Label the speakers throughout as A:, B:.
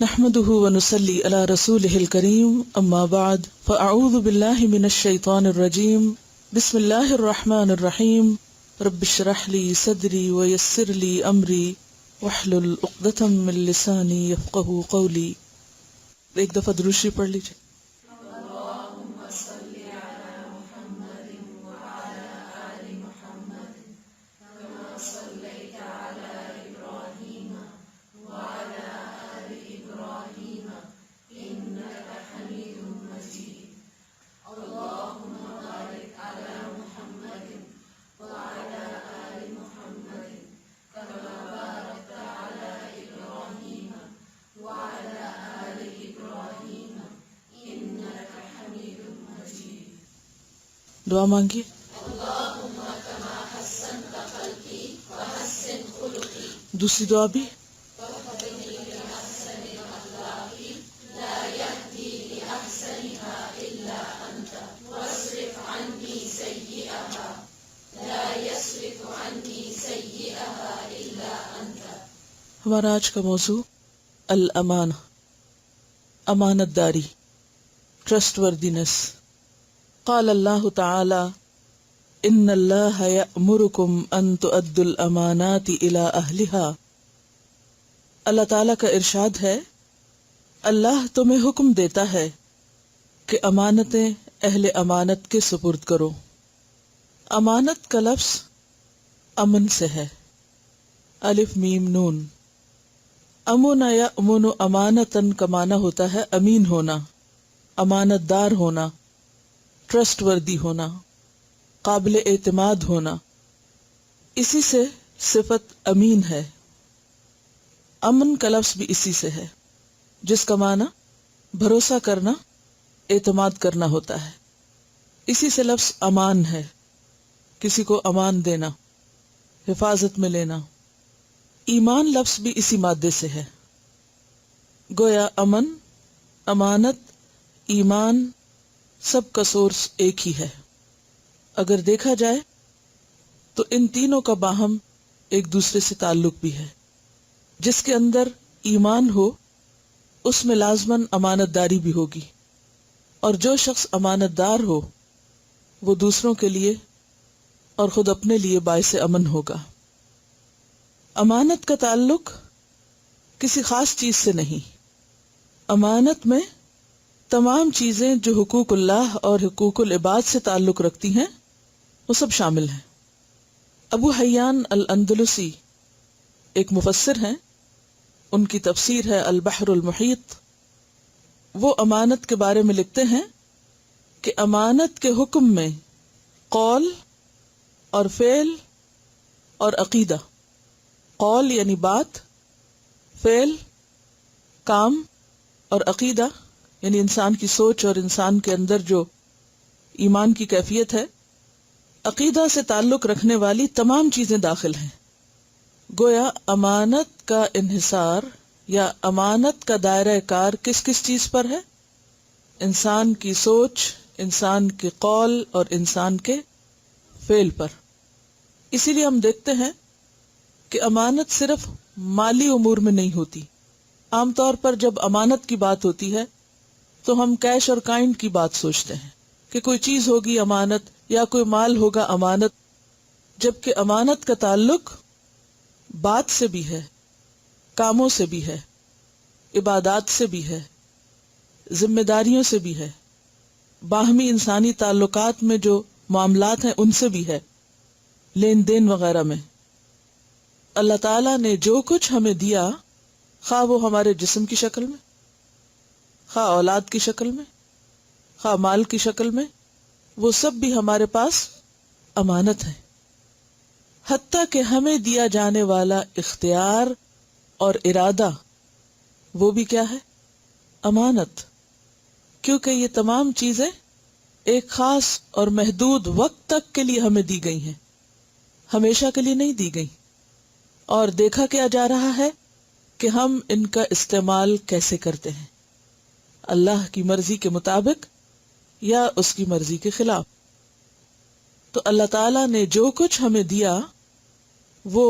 A: نحمده ونصلي على رسوله الكريم اما بعد فاعوذ بالله من الشيطان الرجيم بسم الله الرحمن الرحيم رب اشرح لي صدري ويسر لي امري واحلل عقدة من لساني يفقهوا قولي. ایک دفعہ درود شریف پڑھ لیجیے. دعا مانگیے. دوسری دعا بھی ہمارا آج کا موضوع الامانہ، امانت داری، ٹرسٹ وردینس. قال اللہ تعالی ان اللہ یأمرکم ان تؤدوا الامانات الی اہلها. اللہ تعالی کا ارشاد ہے، اللہ تمہیں حکم دیتا ہے کہ امانتیں اہل امانت کے سپرد کرو. امانت کا لفظ امن سے ہے، الف میم نون. امن یأمن امانتن کا معنی ہوتا ہے امین ہونا، امانت دار ہونا، ٹرسٹ وردی ہونا، قابل اعتماد ہونا. اسی سے صفت امین ہے. امن کا لفظ بھی اسی سے ہے، جس کا معنی بھروسہ کرنا، اعتماد کرنا ہوتا ہے. اسی سے لفظ امان ہے، کسی کو امان دینا، حفاظت میں لینا. ایمان لفظ بھی اسی مادے سے ہے. گویا امن، امانت، ایمان سب کا سورس ایک ہی ہے. اگر دیکھا جائے تو ان تینوں کا باہم ایک دوسرے سے تعلق بھی ہے. جس کے اندر ایمان ہو اس میں لازماً امانت داری بھی ہوگی، اور جو شخص امانت دار ہو وہ دوسروں کے لیے اور خود اپنے لیے باعث امن ہوگا. امانت کا تعلق کسی خاص چیز سے نہیں. امانت میں تمام چیزیں جو حقوق اللہ اور حقوق العباد سے تعلق رکھتی ہیں وہ سب شامل ہیں. ابو حیان الاندلسی ایک مفسر ہیں، ان کی تفسیر ہے البحر المحیط. وہ امانت کے بارے میں لکھتے ہیں کہ امانت کے حکم میں قول اور فعل اور عقیدہ، قول یعنی بات، فعل کام، اور عقیدہ یعنی انسان کی سوچ اور انسان کے اندر جو ایمان کی کیفیت ہے، عقیدہ سے تعلق رکھنے والی تمام چیزیں داخل ہیں. گویا امانت کا انحصار یا امانت کا دائرہ کار کس کس چیز پر ہے؟ انسان کی سوچ، انسان کے قول اور انسان کے فعل پر. اسی لیے ہم دیکھتے ہیں کہ امانت صرف مالی امور میں نہیں ہوتی. عام طور پر جب امانت کی بات ہوتی ہے تو ہم کیش اور کائنڈ کی بات سوچتے ہیں کہ کوئی چیز ہوگی امانت یا کوئی مال ہوگا امانت، جبکہ امانت کا تعلق بات سے بھی ہے، کاموں سے بھی ہے، عبادات سے بھی ہے، ذمہ داریوں سے بھی ہے، باہمی انسانی تعلقات میں جو معاملات ہیں ان سے بھی ہے، لین دین وغیرہ میں. اللہ تعالیٰ نے جو کچھ ہمیں دیا، خواہ وہ ہمارے جسم کی شکل میں، خواہ اولاد کی شکل میں، خواہ مال کی شکل میں، وہ سب بھی ہمارے پاس امانت ہے. حتیٰ کہ ہمیں دیا جانے والا اختیار اور ارادہ، وہ بھی کیا ہے؟ امانت. کیونکہ یہ تمام چیزیں ایک خاص اور محدود وقت تک کے لیے ہمیں دی گئی ہیں، ہمیشہ کے لیے نہیں دی گئی. اور دیکھا کیا جا رہا ہے کہ ہم ان کا استعمال کیسے کرتے ہیں، اللہ کی مرضی کے مطابق یا اس کی مرضی کے خلاف. تو اللہ تعالیٰ نے جو کچھ ہمیں دیا وہ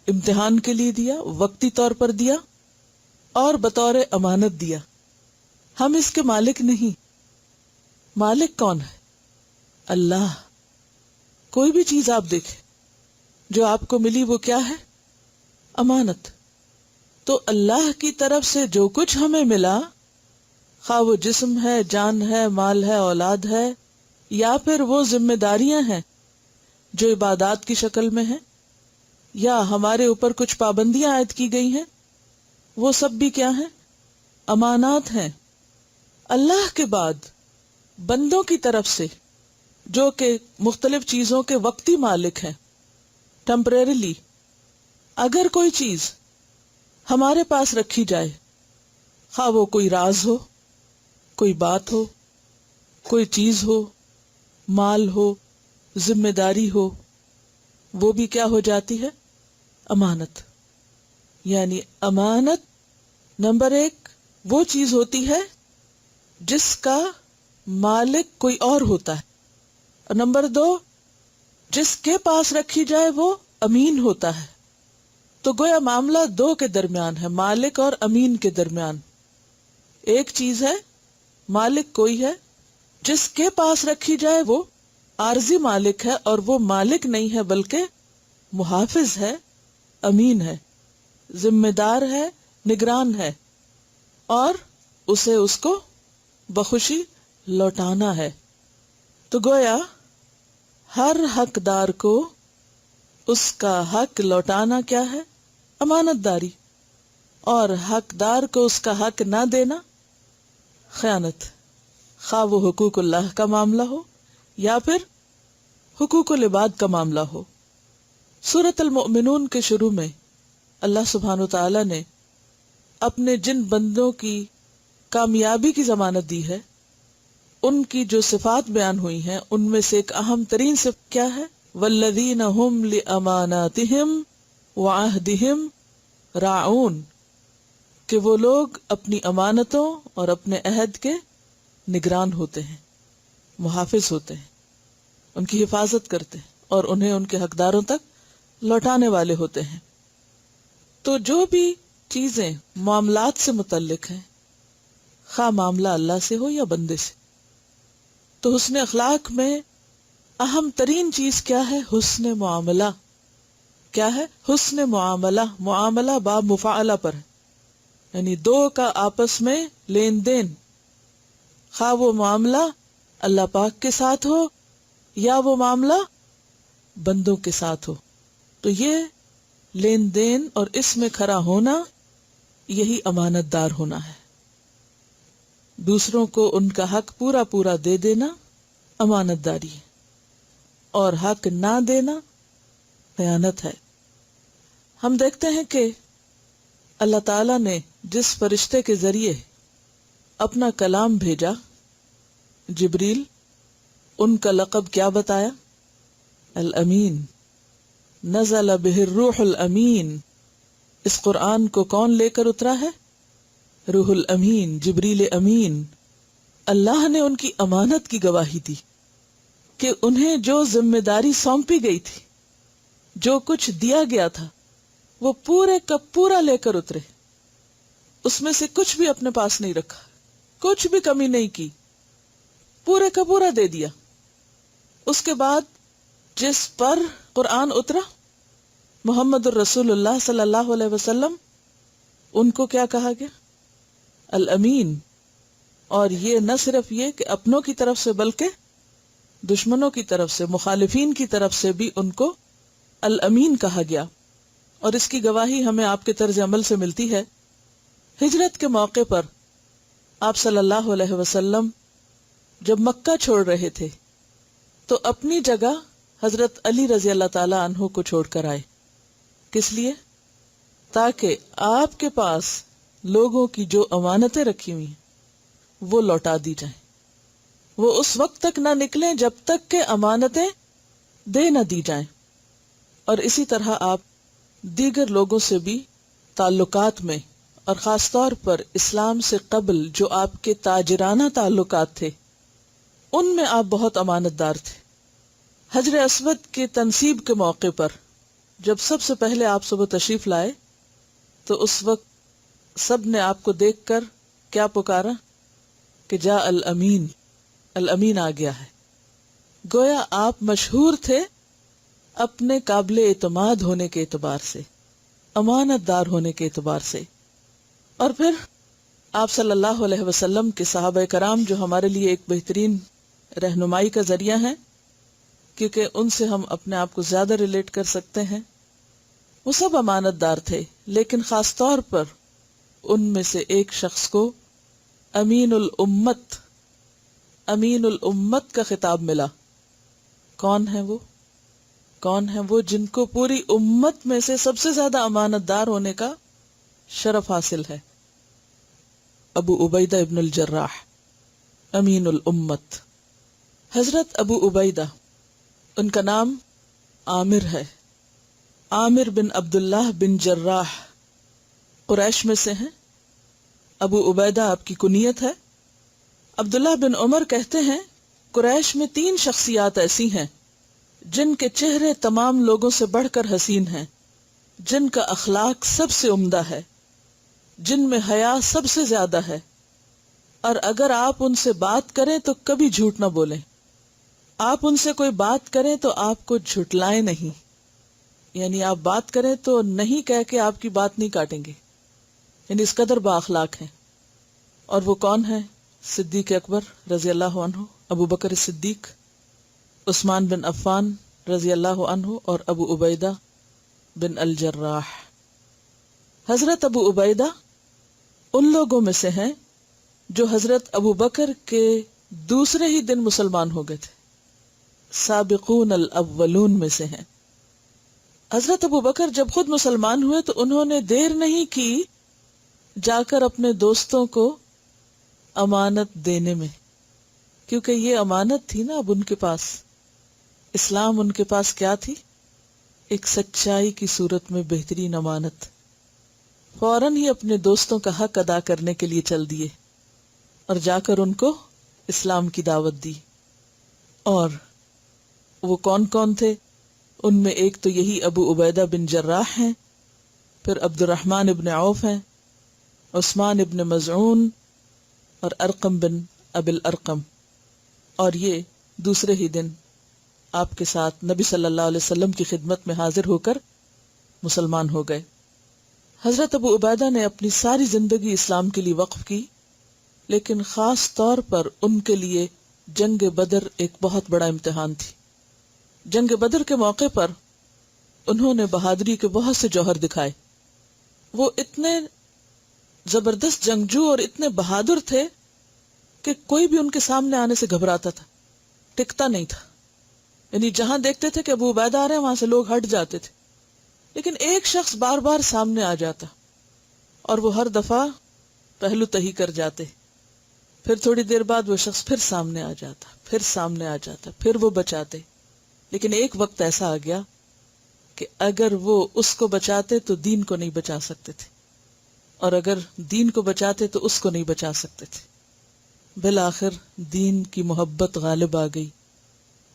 A: امتحان کے لیے دیا، وقتی طور پر دیا، اور بطور امانت دیا. ہم اس کے مالک نہیں. مالک کون ہے؟ اللہ. کوئی بھی چیز آپ دیکھیں جو آپ کو ملی وہ کیا ہے؟ امانت. تو اللہ کی طرف سے جو کچھ ہمیں ملا، خواہ وہ جسم ہے، جان ہے، مال ہے، اولاد ہے، یا پھر وہ ذمہ داریاں ہیں جو عبادات کی شکل میں ہیں، یا ہمارے اوپر کچھ پابندیاں عائد کی گئی ہیں، وہ سب بھی کیا ہیں؟ امانات ہیں. اللہ کے بعد بندوں کی طرف سے جو کہ مختلف چیزوں کے وقتی مالک ہیں، ٹیمپریریلی، اگر کوئی چیز ہمارے پاس رکھی جائے، خواہ وہ کوئی راز ہو، کوئی بات ہو، کوئی چیز ہو، مال ہو، ذمہ داری ہو، وہ بھی کیا ہو جاتی ہے؟ امانت. یعنی امانت نمبر 1 وہ چیز ہوتی ہے جس کا مالک کوئی اور ہوتا ہے، اور نمبر 2 جس کے پاس رکھی جائے وہ امین ہوتا ہے. تو گویا معاملہ 2 کے درمیان ہے، مالک اور امین کے درمیان. ایک چیز ہے، مالک کوئی ہے، جس کے پاس رکھی جائے وہ عارضی مالک ہے، اور وہ مالک نہیں ہے بلکہ محافظ ہے، امین ہے، ذمہ دار ہے، نگران ہے، اور اسے اس کو بخوشی لوٹانا ہے. تو گویا ہر حقدار کو اس کا حق لوٹانا کیا ہے؟ امانت داری. اور حقدار کو اس کا حق نہ دینا خیانت، خواہ وہ حقوق اللہ کا معاملہ ہو یا پھر حقوق العباد کا معاملہ ہو. سورۃ المؤمنون کے شروع میں اللہ سبحانہ تعالی نے اپنے جن بندوں کی کامیابی کی ضمانت دی ہے، ان کی جو صفات بیان ہوئی ہیں، ان میں سے ایک اہم ترین صفت کیا ہے؟ والذین هم لاماناتہم وعہدہم راعون، کہ وہ لوگ اپنی امانتوں اور اپنے عہد کے نگران ہوتے ہیں، محافظ ہوتے ہیں، ان کی حفاظت کرتے ہیں اور انہیں ان کے حقداروں تک لوٹانے والے ہوتے ہیں. تو جو بھی چیزیں معاملات سے متعلق ہیں، خواہ معاملہ اللہ سے ہو یا بندے سے، تو حسن اخلاق میں اہم ترین چیز کیا ہے؟ حسن معاملہ. کیا ہے؟ حسن معاملہ. معاملہ باب مفاعلہ پر ہے، یعنی 2 کا آپس میں لین دین، خواہ وہ معاملہ اللہ پاک کے ساتھ ہو یا وہ معاملہ بندوں کے ساتھ ہو. تو یہ لین دین اور اس میں کھڑا ہونا، یہی امانت دار ہونا ہے. دوسروں کو ان کا حق پورا پورا دے دینا امانت داری ہے، اور حق نہ دینا خیانت ہے. ہم دیکھتے ہیں کہ اللہ تعالی نے جس فرشتے کے ذریعے اپنا کلام بھیجا، جبریل، ان کا لقب کیا بتایا؟ الامین. نزل بہ الروح الامین. اس قرآن کو کون لے کر اترا ہے؟ روح الامین، جبریل امین. اللہ نے ان کی امانت کی گواہی دی کہ انہیں جو ذمہ داری سونپی گئی تھی، جو کچھ دیا گیا تھا، وہ پورے کا پورا لے کر اترے. اس میں سے کچھ بھی اپنے پاس نہیں رکھا، کچھ بھی کمی نہیں کی، پورے کا پورا دے دیا. اس کے بعد جس پر قرآن اترا، محمد الرسول اللہ صلی اللہ علیہ وسلم، ان کو کیا کہا گیا؟ الامین. اور یہ نہ صرف یہ کہ اپنوں کی طرف سے بلکہ دشمنوں کی طرف سے، مخالفین کی طرف سے بھی ان کو الامین کہا گیا. اور اس کی گواہی ہمیں آپ کے طرز عمل سے ملتی ہے. ہجرت کے موقع پر آپ صلی اللہ علیہ وسلم جب مکہ چھوڑ رہے تھے تو اپنی جگہ حضرت علی رضی اللہ تعالی عنہ کو چھوڑ کر آئے. کس لیے؟ تاکہ آپ کے پاس لوگوں کی جو امانتیں رکھی ہوئی ہیں وہ لوٹا دی جائیں. وہ اس وقت تک نہ نکلیں جب تک کہ امانتیں دے نہ دی جائیں. اور اسی طرح آپ دیگر لوگوں سے بھی تعلقات میں، اور خاص طور پر اسلام سے قبل جو آپ کے تاجرانہ تعلقات تھے، ان میں آپ بہت امانت دار تھے. حجر اسود کے تنصیب کے موقع پر جب سب سے پہلے آپ صبح تشریف لائے تو اس وقت سب نے آپ کو دیکھ کر کیا پکارا کہ جا الامین، الامین آ گیا ہے۔ گویا آپ مشہور تھے اپنے قابل اعتماد ہونے کے اعتبار سے، امانت دار ہونے کے اعتبار سے۔ اور پھر آپ صلی اللہ علیہ وسلم کے صحابہ کرام جو ہمارے لیے ایک بہترین رہنمائی کا ذریعہ ہیں، کیونکہ ان سے ہم اپنے آپ کو زیادہ ریلیٹ کر سکتے ہیں، وہ سب امانت دار تھے، لیکن خاص طور پر ان میں سے ایک شخص کو امین الامت، امین الامت کا خطاب ملا۔ کون ہے وہ؟ کون ہے وہ جن کو پوری امت میں سے سب سے زیادہ امانت دار ہونے کا شرف حاصل ہے؟ ابو عبیدہ ابن الجراح، امین الامت۔ حضرت ابو عبیدہ، ان کا نام عامر ہے، عامر بن عبداللہ بن جراح، قریش میں سے ہیں۔ ابو عبیدہ آپ کی کنیت ہے۔ عبداللہ بن عمر کہتے ہیں قریش میں 3 شخصیات ایسی ہیں جن کے چہرے تمام لوگوں سے بڑھ کر حسین ہیں، جن کا اخلاق سب سے عمدہ ہے، جن میں حیا سب سے زیادہ ہے، اور اگر آپ ان سے بات کریں تو کبھی جھوٹ نہ بولیں۔ آپ ان سے کوئی بات کریں تو آپ کو جھٹلائیں نہیں، یعنی آپ بات کریں تو نہیں کہہ کے آپ کی بات نہیں کاٹیں گے، یعنی اس قدر با اخلاق ہیں۔ اور وہ کون ہے؟ صدیق اکبر رضی اللہ عنہ، ابو بکر صدیق، عثمان بن عفان رضی اللہ عنہ، اور ابو عبیدہ بن الجراح۔ حضرت ابو عبیدہ ان لوگوں میں سے ہیں جو حضرت ابو بکر کے دوسرے ہی دن مسلمان ہو گئے تھے، سابقون الاولون میں سے ہیں۔ حضرت ابو بکر جب خود مسلمان ہوئے تو انہوں نے دیر نہیں کی جا کر اپنے دوستوں کو امانت دینے میں، کیونکہ یہ امانت تھی نا اب ان کے پاس۔ اسلام ان کے پاس کیا تھی؟ ایک سچائی کی صورت میں بہترین امانت۔ فوراً ہی اپنے دوستوں کا حق ادا کرنے کے لیے چل دیے اور جا کر ان کو اسلام کی دعوت دی۔ اور وہ کون کون تھے؟ ان میں ایک تو یہی ابو عبیدہ بن جراح ہیں، پھر عبد الرحمن ابن عوف ہیں، عثمان ابن مزعون، اور ارقم بن ابی الارقم۔ اور یہ دوسرے ہی دن آپ کے ساتھ نبی صلی اللہ علیہ وسلم کی خدمت میں حاضر ہو کر مسلمان ہو گئے۔ حضرت ابو عبیدہ نے اپنی ساری زندگی اسلام کے لیے وقف کی، لیکن خاص طور پر ان کے لیے جنگ بدر ایک بہت بڑا امتحان تھی۔ جنگ بدر کے موقع پر انہوں نے بہادری کے بہت سے جوہر دکھائے۔ وہ اتنے زبردست جنگجو اور اتنے بہادر تھے کہ کوئی بھی ان کے سامنے آنے سے گھبراتا تھا، ٹکتا نہیں تھا، یعنی جہاں دیکھتے تھے کہ ابو عبیدہ آ رہے ہیں وہاں سے لوگ ہٹ جاتے تھے، لیکن ایک شخص بار بار سامنے آ جاتا اور وہ ہر دفعہ پہلو تہی کر جاتے، پھر تھوڑی دیر بعد وہ شخص پھر سامنے آ جاتا، پھر سامنے آ جاتا، پھر وہ بچاتے۔ لیکن ایک وقت ایسا آ گیا کہ اگر وہ اس کو بچاتے تو دین کو نہیں بچا سکتے تھے، اور اگر دین کو بچاتے تو اس کو نہیں بچا سکتے تھے۔ بالآخر دین کی محبت غالب آ گئی،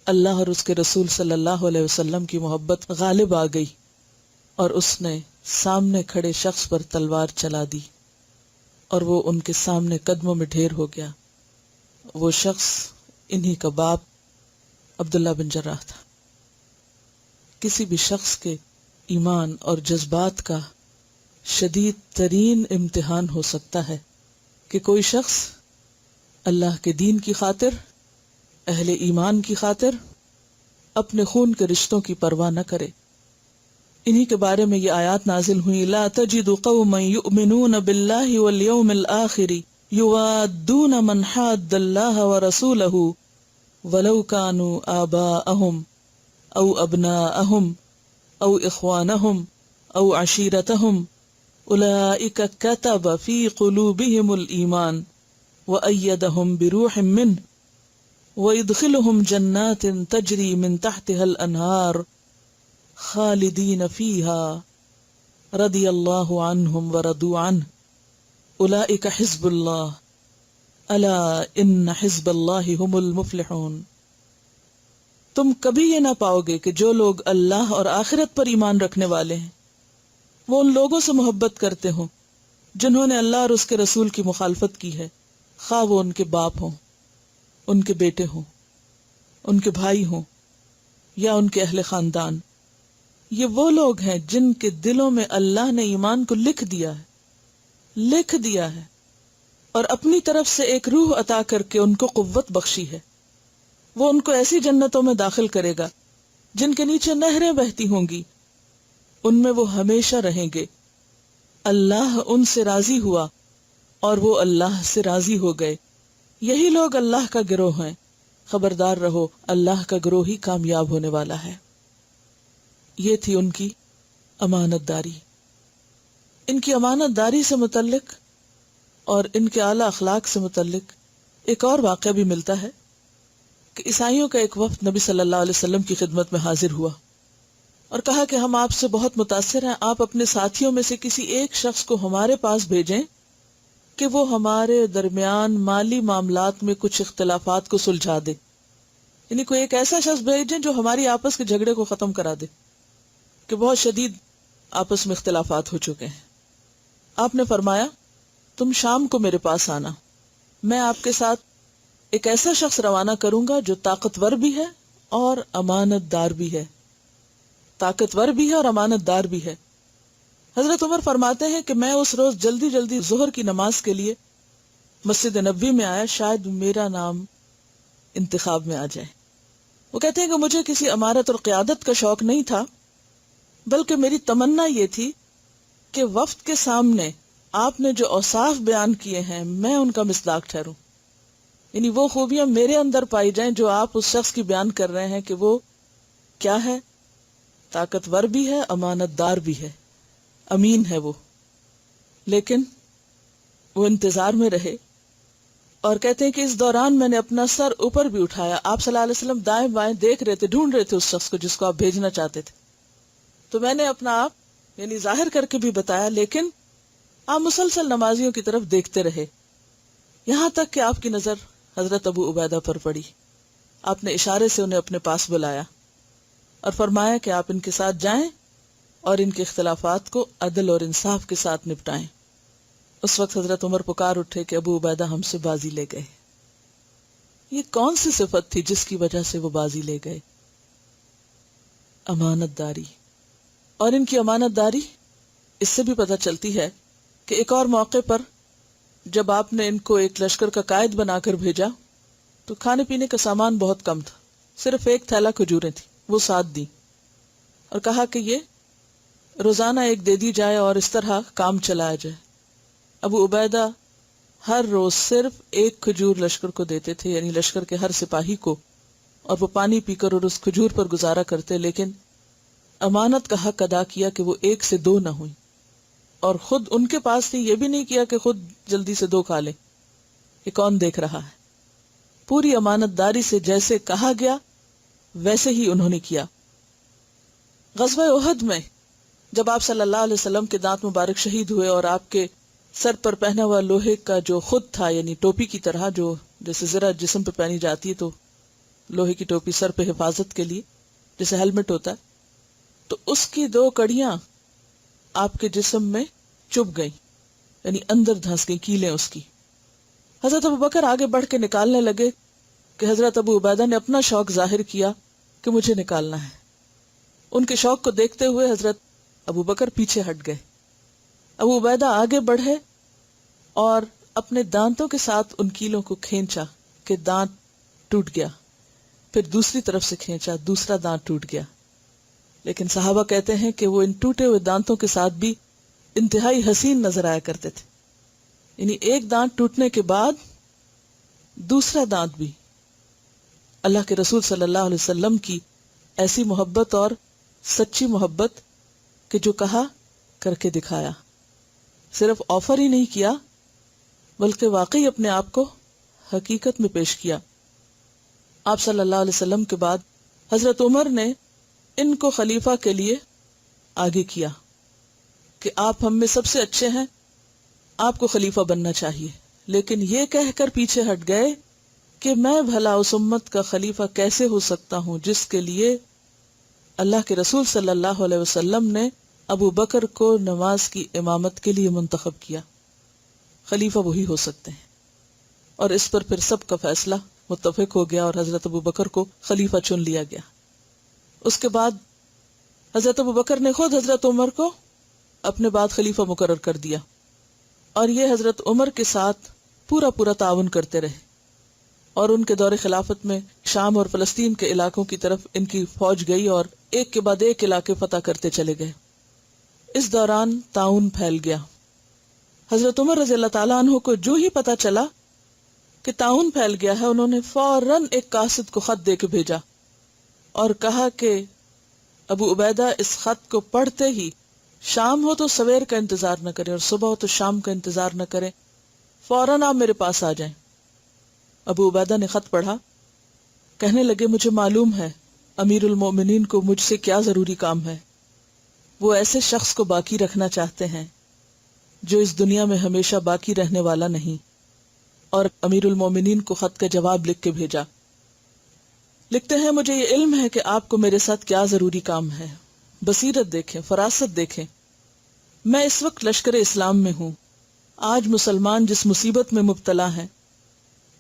A: اللہ اور اس کے رسول صلی اللہ علیہ وسلم کی محبت غالب آ گئی، اور اس نے سامنے کھڑے شخص پر تلوار چلا دی، اور وہ ان کے سامنے قدموں میں ڈھیر ہو گیا۔ وہ شخص انہی کا باپ عبداللہ بن جراح تھا۔ کسی بھی شخص کے ایمان اور جذبات کا شدید ترین امتحان ہو سکتا ہے کہ کوئی شخص اللہ کے دین کی خاطر، اہل ایمان کی خاطر اپنے خون کے رشتوں کی پرواہ نہ کرے۔ انہی کے بارے میں یہ آیات نازل ہوئی، لا تجد قوما یؤمنون باللہ والیوم الآخر یوادون من حاد اللہ ورسولہ ولو كانوا آباءهم او ابناءهم او اخوانهم او عشیرتهم اولئک كتب في قلوبهم الایمان وأيدهم بروح منه ويدخلهم جنات تجري من تحتها الأنهار خالدين فيها رضي الله عنهم ورضوا عنه أولئك حزب الله ألا إن حزب الله هم المفلحون۔ تم کبھی یہ نہ پاؤ گے کہ جو لوگ اللہ اور آخرت پر ایمان رکھنے والے ہیں وہ ان لوگوں سے محبت کرتے ہوں جنہوں نے اللہ اور اس کے رسول کی مخالفت کی ہے، خواہ وہ ان کے باپ ہوں، ان کے بیٹے ہوں، ان کے بھائی ہوں یا ان کے اہل خاندان، یہ وہ لوگ ہیں جن کے دلوں میں اللہ نے ایمان کو لکھ دیا ہے اور اپنی طرف سے ایک روح عطا کر کے ان کو قوت بخشی ہے۔ وہ ان کو ایسی جنتوں میں داخل کرے گا جن کے نیچے نہریں بہتی ہوں گی، ان میں وہ ہمیشہ رہیں گے۔ اللہ ان سے راضی ہوا اور وہ اللہ سے راضی ہو گئے۔ یہی لوگ اللہ کا گروہ ہیں، خبردار رہو اللہ کا گروہ ہی کامیاب ہونے والا ہے۔ یہ تھی ان کی امانت داری۔ ان کی امانت داری سے متعلق اور ان کے اعلیٰ اخلاق سے متعلق ایک اور واقعہ بھی ملتا ہے کہ عیسائیوں کا ایک وفد نبی صلی اللہ علیہ وسلم کی خدمت میں حاضر ہوا اور کہا کہ ہم آپ سے بہت متاثر ہیں، آپ اپنے ساتھیوں میں سے کسی ایک شخص کو ہمارے پاس بھیجیں کہ وہ ہمارے درمیان مالی معاملات میں کچھ اختلافات کو سلجھا دے، یعنی کوئی ایک ایسا شخص بھیجیں جو ہماری آپس کے جھگڑے کو ختم کرا دے کہ بہت شدید آپس میں اختلافات ہو چکے ہیں۔ آپ نے فرمایا تم شام کو میرے پاس آنا، میں آپ کے ساتھ ایک ایسا شخص روانہ کروں گا جو طاقتور بھی ہے اور امانت دار بھی ہے، اور امانت دار بھی ہے۔ حضرت عمر فرماتے ہیں کہ میں اس روز جلدی جلدی ظہر کی نماز کے لیے مسجد نبوی میں آیا، شاید میرا نام انتخاب میں آ جائے۔ وہ کہتے ہیں کہ مجھے کسی امارت اور قیادت کا شوق نہیں تھا، بلکہ میری تمنا یہ تھی کہ وفد کے سامنے آپ نے جو اوصاف بیان کیے ہیں میں ان کا مصداق ٹھہروں، یعنی وہ خوبیاں میرے اندر پائی جائیں جو آپ اس شخص کی بیان کر رہے ہیں کہ وہ کیا ہے، طاقتور بھی ہے، امانت دار بھی ہے، امین ہے وہ۔ لیکن وہ انتظار میں رہے اور کہتے ہیں کہ اس دوران میں نے اپنا سر اوپر بھی اٹھایا، آپ صلی اللہ علیہ وسلم دائیں بائیں دیکھ رہے تھے، ڈھونڈ رہے تھے اس شخص کو جس کو آپ بھیجنا چاہتے تھے، تو میں نے اپنا آپ یعنی ظاہر کر کے بھی بتایا، لیکن آپ مسلسل نمازیوں کی طرف دیکھتے رہے، یہاں تک کہ آپ کی نظر حضرت ابو عبیدہ پر پڑی۔ آپ نے اشارے سے انہیں اپنے پاس بلایا اور فرمایا کہ آپ ان کے ساتھ جائیں اور ان کے اختلافات کو عدل اور انصاف کے ساتھ نپٹائیں۔ اس وقت حضرت عمر پکار اٹھے کہ ابو عبیدہ ہم سے بازی لے گئے۔ یہ کون سی صفت تھی جس کی وجہ سے وہ بازی لے گئے؟ امانت داری۔ اور ان کی امانت داری اس سے بھی پتہ چلتی ہے کہ ایک اور موقع پر جب آپ نے ان کو ایک لشکر کا قائد بنا کر بھیجا تو کھانے پینے کا سامان بہت کم تھا، صرف ایک تھیلا کھجوریں تھی، وہ 7 دی اور کہا کہ یہ روزانہ ایک دے دی جائے اور اس طرح کام چلایا جائے۔ ابو عبیدہ ہر روز صرف ایک کھجور لشکر کو دیتے تھے، یعنی لشکر کے ہر سپاہی کو، اور وہ پانی پی کر اور اس کھجور پر گزارا کرتے، لیکن امانت کا حق ادا کیا کہ وہ 1 سے 2 نہ ہوئی، اور خود ان کے پاس تھی، یہ بھی نہیں کیا کہ خود جلدی سے 2 کھا لے، یہ کون دیکھ رہا ہے۔ پوری امانت داری سے جیسے کہا گیا ویسے ہی انہوں نے کیا۔ غزوہ احد میں جب آپ صلی اللہ علیہ وسلم کے دانت مبارک شہید ہوئے اور آپ کے سر پر پہنا ہوا لوہے کا جو خود تھا، یعنی ٹوپی کی طرح جو جیسے زرہ جسم پہ پہنی جاتی ہے تو لوہے کی ٹوپی سر پہ حفاظت کے لیے جیسے ہیلمٹ ہوتا ہے، تو اس کی 2 کڑیاں آپ کے جسم میں چبھ گئیں، یعنی اندر دھنس گئی کیلیں اس کی۔ حضرت ابو بکر آگے بڑھ کے نکالنے لگے کہ حضرت ابو عبیدہ نے اپنا شوق ظاہر کیا کہ مجھے نکالنا ہے۔ ان کے شوق کو دیکھتے ہوئے حضرت ابو بکر پیچھے ہٹ گئے، ابو عبیدہ آگے بڑھے اور اپنے دانتوں کے ساتھ ان کیلوں کو کھینچا کہ دانت ٹوٹ گیا، پھر دوسری طرف سے کھینچا، دوسرا دانت ٹوٹ گیا۔ لیکن صحابہ کہتے ہیں کہ وہ ان ٹوٹے ہوئے دانتوں کے ساتھ بھی انتہائی حسین نظر آیا کرتے تھے، یعنی ایک دانت ٹوٹنے کے بعد دوسرا دانت بھی اللہ کے رسول صلی اللہ علیہ وسلم کی ایسی محبت اور سچی محبت کہ جو کہا کر کے دکھایا، صرف آفر ہی نہیں کیا بلکہ واقعی اپنے آپ کو حقیقت میں پیش کیا۔ آپ صلی اللہ علیہ وسلم کے بعد حضرت عمر نے ان کو خلیفہ کے لیے آگے کیا کہ آپ ہم میں سب سے اچھے ہیں، آپ کو خلیفہ بننا چاہیے، لیکن یہ کہہ کر پیچھے ہٹ گئے کہ میں بھلا اس امت کا خلیفہ کیسے ہو سکتا ہوں جس کے لیے اللہ کے رسول صلی اللہ علیہ وسلم نے ابو بکر کو نماز کی امامت کے لیے منتخب کیا۔ خلیفہ وہی ہو سکتے ہیں. اور اس پر پھر سب کا فیصلہ متفق ہو گیا اور حضرت ابوبکر کو خلیفہ چن لیا گیا. اس کے بعد حضرت ابوبکر نے خود حضرت عمر کو اپنے بعد خلیفہ مقرر کر دیا، اور یہ حضرت عمر کے ساتھ پورا تعاون کرتے رہے، اور ان کے دور خلافت میں شام اور فلسطین کے علاقوں کی طرف ان کی فوج گئی اور ایک کے بعد ایک علاقے فتح کرتے چلے گئے. اس دوران تعاون پھیل گیا. حضرت عمر رضی اللہ تعالیٰ عنہ کو جو ہی پتا چلا کہ تعاون پھیل گیا ہے، انہوں نے فوراً ایک قاصد کو خط دے کے بھیجا اور کہا کہ ابو عبیدہ اس خط کو پڑھتے ہی شام ہو تو سویر کا انتظار نہ کریں اور صبح ہو تو شام کا انتظار نہ کریں، فوراً آپ میرے پاس آ جائیں. ابو عبیدہ نے خط پڑھا، کہنے لگے مجھے معلوم ہے امیر المومنین کو مجھ سے کیا ضروری کام ہے. وہ ایسے شخص کو باقی رکھنا چاہتے ہیں جو اس دنیا میں ہمیشہ باقی رہنے والا نہیں. اور امیر المومنین کو خط کا جواب لکھ کے بھیجا. لکھتے ہیں مجھے یہ علم ہے کہ آپ کو میرے ساتھ کیا ضروری کام ہے. بصیرت دیکھیں، فراست دیکھیں. میں اس وقت لشکر اسلام میں ہوں. آج مسلمان جس مصیبت میں مبتلا ہیں،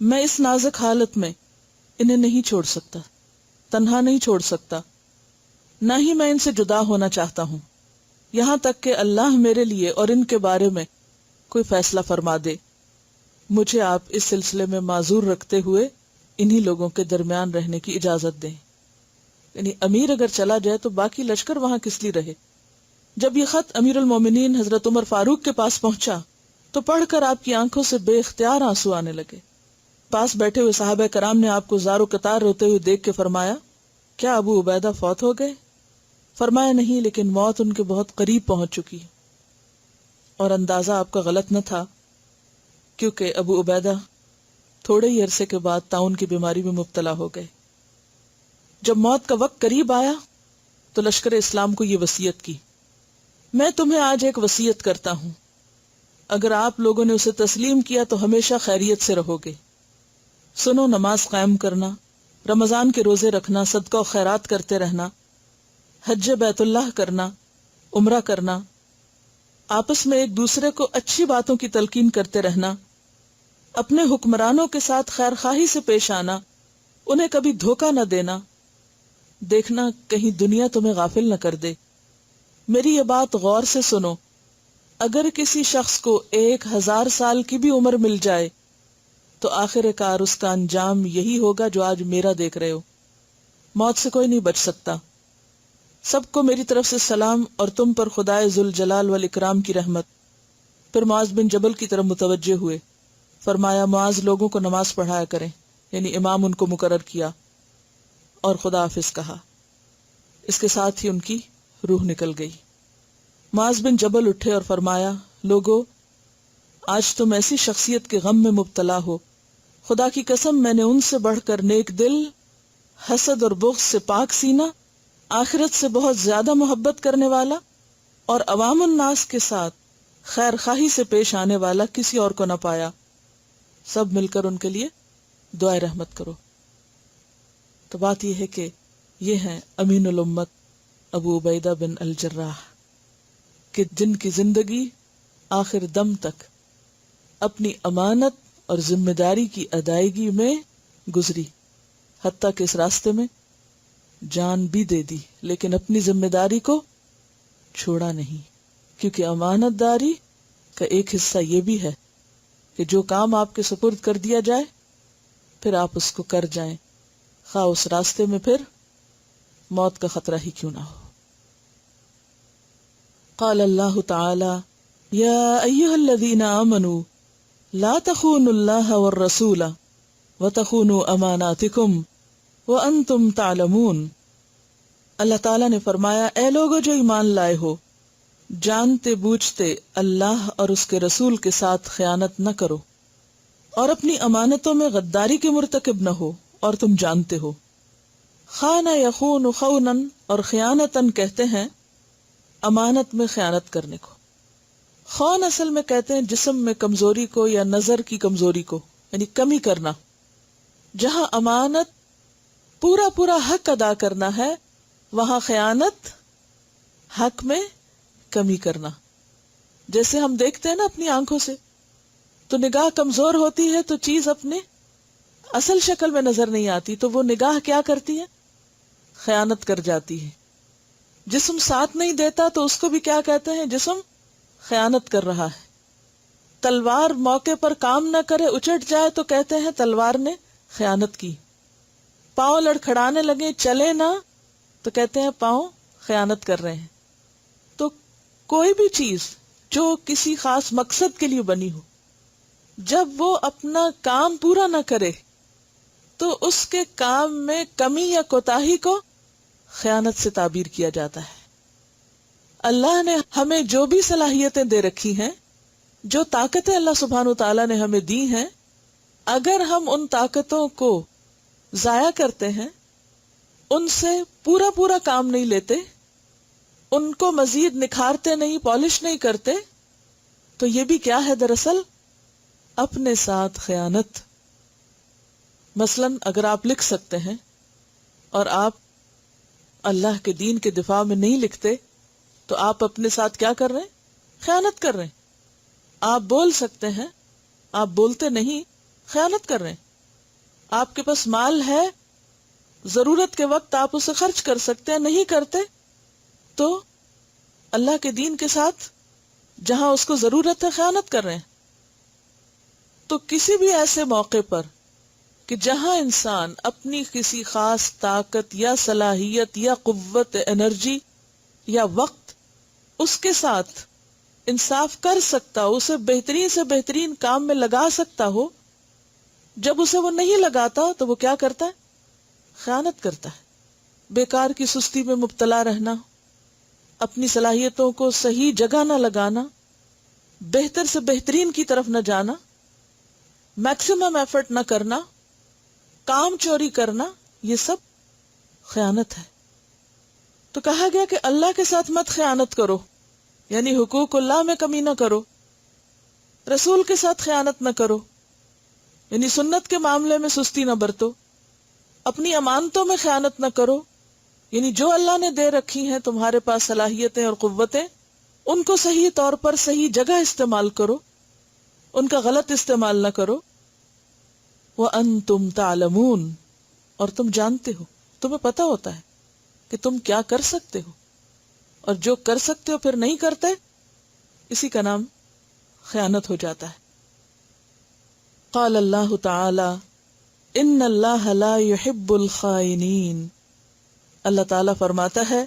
A: میں اس نازک حالت میں انہیں نہیں چھوڑ سکتا، تنہا نہیں چھوڑ سکتا، نہ ہی میں ان سے جدا ہونا چاہتا ہوں، یہاں تک کہ اللہ میرے لیے اور ان کے بارے میں کوئی فیصلہ فرما دے. مجھے آپ اس سلسلے میں معذور رکھتے ہوئے انہی لوگوں کے درمیان رہنے کی اجازت دیں. یعنی امیر اگر چلا جائے تو باقی لشکر وہاں کس لیے رہے. جب یہ خط امیر المومنین حضرت عمر فاروق کے پاس پہنچا تو پڑھ کر آپ کی آنکھوں سے بے اختیار آنسو آنے لگے. پاس بیٹھے ہوئے صحابہ کرام نے آپ کو زار و قطار روتے ہوئے دیکھ کے فرمایا، کیا ابو عبیدہ فوت ہو گئے؟ فرمایا نہیں، لیکن موت ان کے بہت قریب پہنچ چکی. اور اندازہ آپ کا غلط نہ تھا، کیونکہ ابو عبیدہ تھوڑے ہی عرصے کے بعد طاعون کی بیماری میں مبتلا ہو گئے. جب موت کا وقت قریب آیا تو لشکر اسلام کو یہ وصیت کی، میں تمہیں آج ایک وصیت کرتا ہوں، اگر آپ لوگوں نے اسے تسلیم کیا تو ہمیشہ خیریت سے رہو گے. سنو، نماز قائم کرنا، رمضان کے روزے رکھنا، صدقہ و خیرات کرتے رہنا، حج بیت اللہ کرنا، عمرہ کرنا، آپس میں ایک دوسرے کو اچھی باتوں کی تلقین کرتے رہنا، اپنے حکمرانوں کے ساتھ خیر خواہی سے پیش آنا، انہیں کبھی دھوکہ نہ دینا، دیکھنا کہیں دنیا تمہیں غافل نہ کر دے. میری یہ بات غور سے سنو، اگر کسی شخص کو 1000 سال کی بھی عمر مل جائے تو آخر کار اس کا انجام یہی ہوگا جو آج میرا دیکھ رہے ہو. موت سے کوئی نہیں بچ سکتا. سب کو میری طرف سے سلام اور تم پر خدائے ذوالجلال والاکرام کی رحمت. پھر معاذ بن جبل کی طرف متوجہ ہوئے، فرمایا معاذ لوگوں کو نماز پڑھایا کریں، یعنی امام ان کو مقرر کیا، اور خدا حافظ کہا. اس کے ساتھ ہی ان کی روح نکل گئی. معاذ بن جبل اٹھے اور فرمایا، لوگو، آج تم ایسی شخصیت کے غم میں مبتلا ہو، خدا کی قسم میں نے ان سے بڑھ کر نیک دل، حسد اور بغض سے پاک سینہ، آخرت سے بہت زیادہ محبت کرنے والا اور عوام الناس کے ساتھ خیر خواہی سے پیش آنے والا کسی اور کو نہ پایا. سب مل کر ان کے لیے دعائے رحمت کرو. تو بات یہ ہے کہ یہ ہیں امین الامت ابو عبیدہ بن الجراح، کہ جن کی زندگی آخر دم تک اپنی امانت اور ذمہ داری کی ادائیگی میں گزری، حتیٰ کہ اس راستے میں جان بھی دے دی، لیکن اپنی ذمہ داری کو چھوڑا نہیں. کیونکہ امانت داری کا ایک حصہ یہ بھی ہے کہ جو کام آپ کے سپرد کر دیا جائے پھر آپ اس کو کر جائیں، خواہ اس راستے میں پھر موت کا خطرہ ہی کیوں نہ ہو. قال اللہ تعالی یا ایھا الذین آمنوا لا تخونوا اللہ والرسول وتخونوا اماناتکم وانتم تعلمون. اللہ تعالیٰ نے فرمایا، اے لوگو جو ایمان لائے ہو، جانتے بوجھتے اللہ اور اس کے رسول کے ساتھ خیانت نہ کرو، اور اپنی امانتوں میں غداری کے مرتکب نہ ہو، اور تم جانتے ہو. خان یخون خونا، اور خیانتاً کہتے ہیں امانت میں خیانت کرنے کو. خون اصل میں کہتے ہیں جسم میں کمزوری کو یا نظر کی کمزوری کو، یعنی کمی کرنا. جہاں امانت پورا حق ادا کرنا ہے، وہاں خیانت حق میں کمی کرنا. جیسے ہم دیکھتے ہیں نا اپنی آنکھوں سے تو نگاہ کمزور ہوتی ہے تو چیز اپنے اصل شکل میں نظر نہیں آتی، تو وہ نگاہ کیا کرتی ہے؟ خیانت کر جاتی ہے۔ جسم ساتھ نہیں دیتا تو اس کو بھی کیا کہتے ہیں؟ جسم خیانت کر رہا ہے۔ تلوار موقع پر کام نہ کرے، اچٹ جائے تو کہتے ہیں تلوار نے خیانت کی۔ پاؤں لڑکھڑانے لگے، چلے نہ، تو کہتے ہیں پاؤں خیانت کر رہے ہیں۔ تو کوئی بھی چیز جو کسی خاص مقصد کے لیے بنی ہو، جب وہ اپنا کام پورا نہ کرے تو اس کے کام میں کمی یا کوتاہی کو خیانت سے تعبیر کیا جاتا ہے۔ اللہ نے ہمیں جو بھی صلاحیتیں دے رکھی ہیں، جو طاقتیں اللہ سبحانہ وتعالیٰ نے ہمیں دی ہیں، اگر ہم ان طاقتوں کو ضائع کرتے ہیں، ان سے پورا کام نہیں لیتے، ان کو مزید نکھارتے نہیں، پالش نہیں کرتے، تو یہ بھی کیا ہے دراصل؟ اپنے ساتھ خیانت۔ مثلا اگر آپ لکھ سکتے ہیں اور آپ اللہ کے دین کے دفاع میں نہیں لکھتے تو آپ اپنے ساتھ کیا کر رہے ہیں؟ خیانت کر رہے ہیں۔ آپ بول سکتے ہیں، آپ بولتے نہیں، خیانت کر رہے ہیں۔ آپ کے پاس مال ہے، ضرورت کے وقت آپ اسے خرچ کر سکتے ہیں، نہیں کرتے تو اللہ کے دین کے ساتھ جہاں اس کو ضرورت ہے خیانت کر رہے ہیں۔ تو کسی بھی ایسے موقع پر کہ جہاں انسان اپنی کسی خاص طاقت یا صلاحیت یا قوت، انرجی یا وقت اس کے ساتھ انصاف کر سکتا ہو، اسے بہترین سے بہترین کام میں لگا سکتا ہو، جب اسے وہ نہیں لگاتا تو وہ کیا کرتا ہے؟ خیانت کرتا ہے۔ بیکار کی سستی میں مبتلا رہنا، اپنی صلاحیتوں کو صحیح جگہ نہ لگانا، بہتر سے بہترین کی طرف نہ جانا، میکسیمم ایفرٹ نہ کرنا، کام چوری کرنا، یہ سب خیانت ہے۔ تو کہا گیا کہ اللہ کے ساتھ مت خیانت کرو، یعنی حقوق اللہ میں کمی نہ کرو، رسول کے ساتھ خیانت نہ کرو، یعنی سنت کے معاملے میں سستی نہ برتو، اپنی امانتوں میں خیانت نہ کرو، یعنی جو اللہ نے دے رکھی ہیں تمہارے پاس صلاحیتیں اور قوتیں، ان کو صحیح طور پر صحیح جگہ استعمال کرو، ان کا غلط استعمال نہ کرو۔ وَأَنْتُمْ تَعْلَمُونَ، اور تم جانتے ہو، تمہیں پتہ ہوتا ہے کہ تم کیا کر سکتے ہو، اور جو کر سکتے ہو پھر نہیں کرتے، اسی کا نام خیانت ہو جاتا ہے۔ قال اللہ تعالی ان اللہ لا يحب الخائنین، اللہ تعالیٰ فرماتا ہے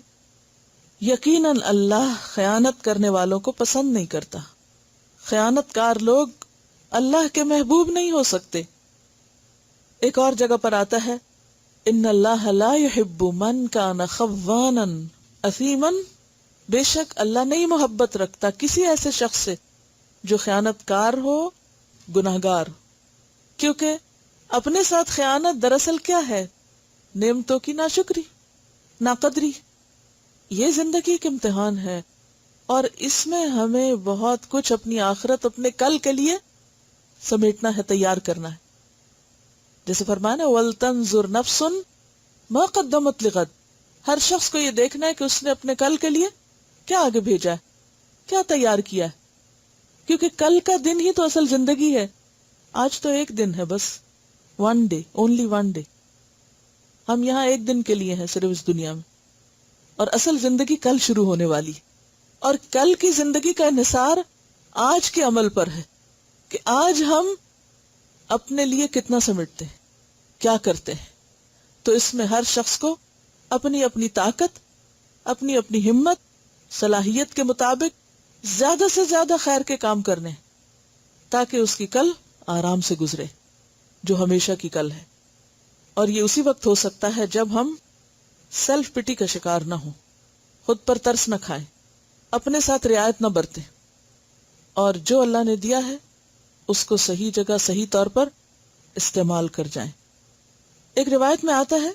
A: یقیناً اللہ خیانت کرنے والوں کو پسند نہیں کرتا۔ خیانت کار لوگ اللہ کے محبوب نہیں ہو سکتے۔ ایک اور جگہ پر آتا ہے ان اللہ لا يحب من کان خوانا اثیما، بے شک اللہ نہیں محبت رکھتا کسی ایسے شخص سے جو خیانت کار ہو، گناہگار ہو۔ کیونکہ اپنے ساتھ خیانت دراصل کیا ہے؟ نعمتوں کی ناشکری، ناقدری۔ یہ زندگی کا امتحان ہے، اور اس میں ہمیں بہت کچھ اپنی آخرت، اپنے کل کے لیے سمیٹنا ہے، تیار کرنا ہے۔ جیسے فرمانا وَلْتَنْظُرْ نَفْسٌ مَا قَدَّمَتْ لِغَدٍ، ہر شخص کو یہ دیکھنا ہے کہ اس نے اپنے کل کے لیے کیا آگے بھیجا ہے، کیا تیار کیا ہے، کیونکہ کل کا دن ہی تو اصل زندگی ہے۔ آج تو ایک دن ہے، بس one day, only one day. ہم یہاں ایک دن کے لیے ہیں صرف اس دنیا میں، اور اصل زندگی کل شروع ہونے والی، اور کل کی زندگی کا انحصار آج کے عمل پر ہے کہ آج ہم اپنے لیے کتنا سمٹتے ہیں، کیا کرتے ہیں۔ تو اس میں ہر شخص کو اپنی اپنی طاقت، اپنی اپنی ہمت، صلاحیت کے مطابق زیادہ سے زیادہ خیر کے کام کرنے ہیں، تاکہ اس کی کل آرام سے گزرے، جو ہمیشہ کی کل ہے۔ اور یہ اسی وقت ہو سکتا ہے جب ہم سیلف پٹی کا شکار نہ ہوں، خود پر ترس نہ کھائیں، اپنے ساتھ رعایت نہ برتیں، اور جو اللہ نے دیا ہے اس کو صحیح جگہ، صحیح طور پر استعمال کر جائیں۔ ایک روایت میں آتا ہے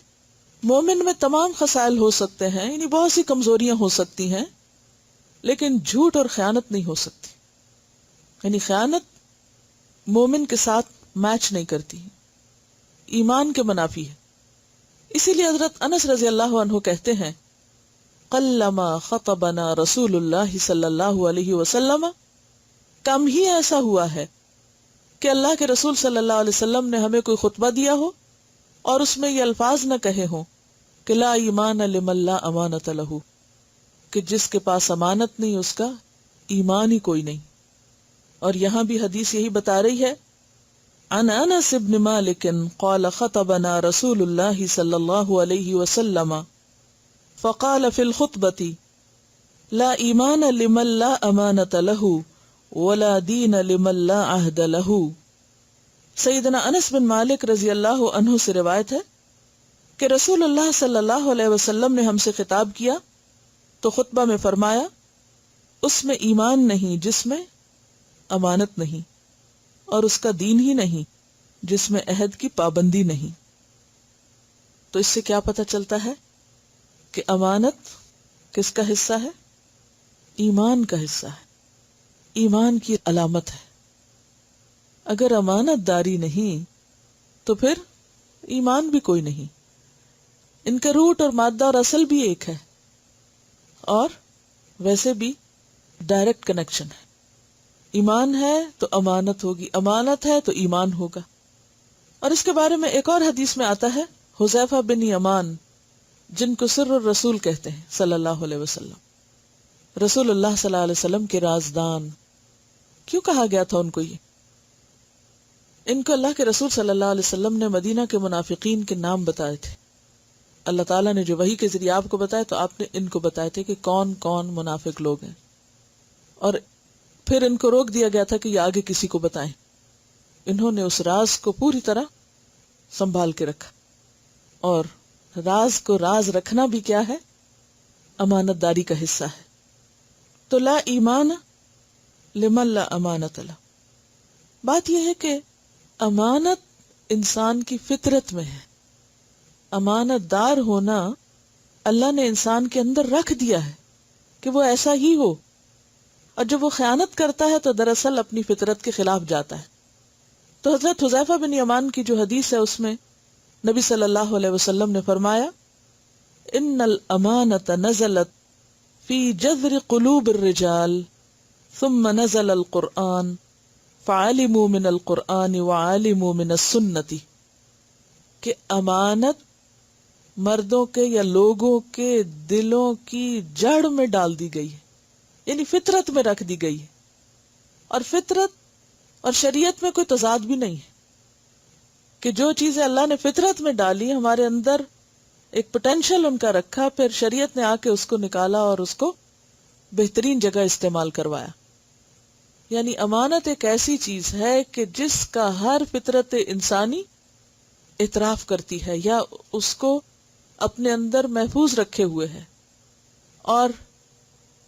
A: مومن میں تمام خصائل ہو سکتے ہیں، یعنی بہت سی کمزوریاں ہو سکتی ہیں، لیکن جھوٹ اور خیانت نہیں ہو سکتی۔ یعنی خیانت مومن کے ساتھ میچ نہیں کرتی، ایمان کے منافی ہے۔ اسی لیے حضرت انس رضی اللہ عنہ کہتے ہیں قلما خطبنا رسول اللہ صلی اللہ علیہ وسلم، کم ہی ایسا ہوا ہے کہ اللہ کے رسول صلی اللہ علیہ وسلم نے ہمیں کوئی خطبہ دیا ہو اور اس میں یہ الفاظ نہ کہے ہوں کہ لا ایمان لمن لا امانت لہ، کہ جس کے پاس امانت نہیں اس کا ایمان ہی کوئی نہیں. اور یہاں بھی حدیث یہی بتا رہی ہے. عن انس بن مالک قال خطبنا رسول اللہ صلی اللہ علیہ وسلم فقال فی الخطبة لا ایمان لمن لا امانت لہ ولا دین لمن لا عہد لہ. سیدنا انس بن مالک رضی اللہ عنہ سے روایت ہے کہ رسول اللہ صلی اللہ علیہ وسلم نے ہم سے خطاب کیا تو خطبہ میں فرمایا اس میں ایمان نہیں جس میں امانت نہیں، اور اس کا دین ہی نہیں جس میں عہد کی پابندی نہیں. تو اس سے کیا پتہ چلتا ہے کہ امانت کس کا حصہ ہے؟ ایمان کا حصہ ہے، ایمان کی علامت ہے. اگر امانت داری نہیں تو پھر ایمان بھی کوئی نہیں. ان کا روٹ اور مادہ اور اصل بھی ایک ہے، اور ویسے بھی ڈائریکٹ کنیکشن ہے. ایمان ہے تو امانت ہوگی، امانت ہے تو ایمان ہوگا. اور اس کے بارے میں ایک اور حدیث میں آتا ہے، حذیفہ بن یمان جن کو سر الرسول کہتے ہیں صلی اللہ علیہ وسلم، رسول اللہ صلی اللہ علیہ وسلم کے رازدان. کیوں کہا گیا تھا ان کو یہ؟ ان کو اللہ کے رسول صلی اللہ علیہ وسلم نے مدینہ کے منافقین کے نام بتائے تھے. اللہ تعالیٰ نے جو وحی کے ذریعے آپ کو بتایا تو آپ نے ان کو بتائے تھے کہ کون کون منافق لوگ ہیں، اور پھر ان کو روک دیا گیا تھا کہ یہ آگے کسی کو بتائیں. انہوں نے اس راز کو پوری طرح سنبھال کے رکھا، اور راز کو راز رکھنا بھی کیا ہے؟ امانت داری کا حصہ ہے. تو لا ایمان لمن لا امانت لہ. بات یہ ہے کہ امانت انسان کی فطرت میں ہے. امانت دار ہونا اللہ نے انسان کے اندر رکھ دیا ہے کہ وہ ایسا ہی ہو، اور جب وہ خیانت کرتا ہے تو دراصل اپنی فطرت کے خلاف جاتا ہے. تو حضرت حذیفہ بن یمان کی جو حدیث ہے اس میں نبی صلی اللہ علیہ وسلم نے فرمایا ان الامانۃ نزلت فی جذر قلوب الرجال ثم نزل القرآن فعلموا من القرآن وعلموا من السنۃ، کہ امانت مردوں کے یا لوگوں کے دلوں کی جڑ میں ڈال دی گئی ہے، یعنی فطرت میں رکھ دی گئی ہے. اور فطرت اور شریعت میں کوئی تضاد بھی نہیں ہے کہ جو چیزیں اللہ نے فطرت میں ڈالی ہمارے اندر ایک پوٹینشل ان کا رکھا، پھر شریعت نے آ کے اس کو نکالا اور اس کو بہترین جگہ استعمال کروایا. یعنی امانت ایک ایسی چیز ہے کہ جس کا ہر فطرت انسانی اعتراف کرتی ہے یا اس کو اپنے اندر محفوظ رکھے ہوئے ہے. اور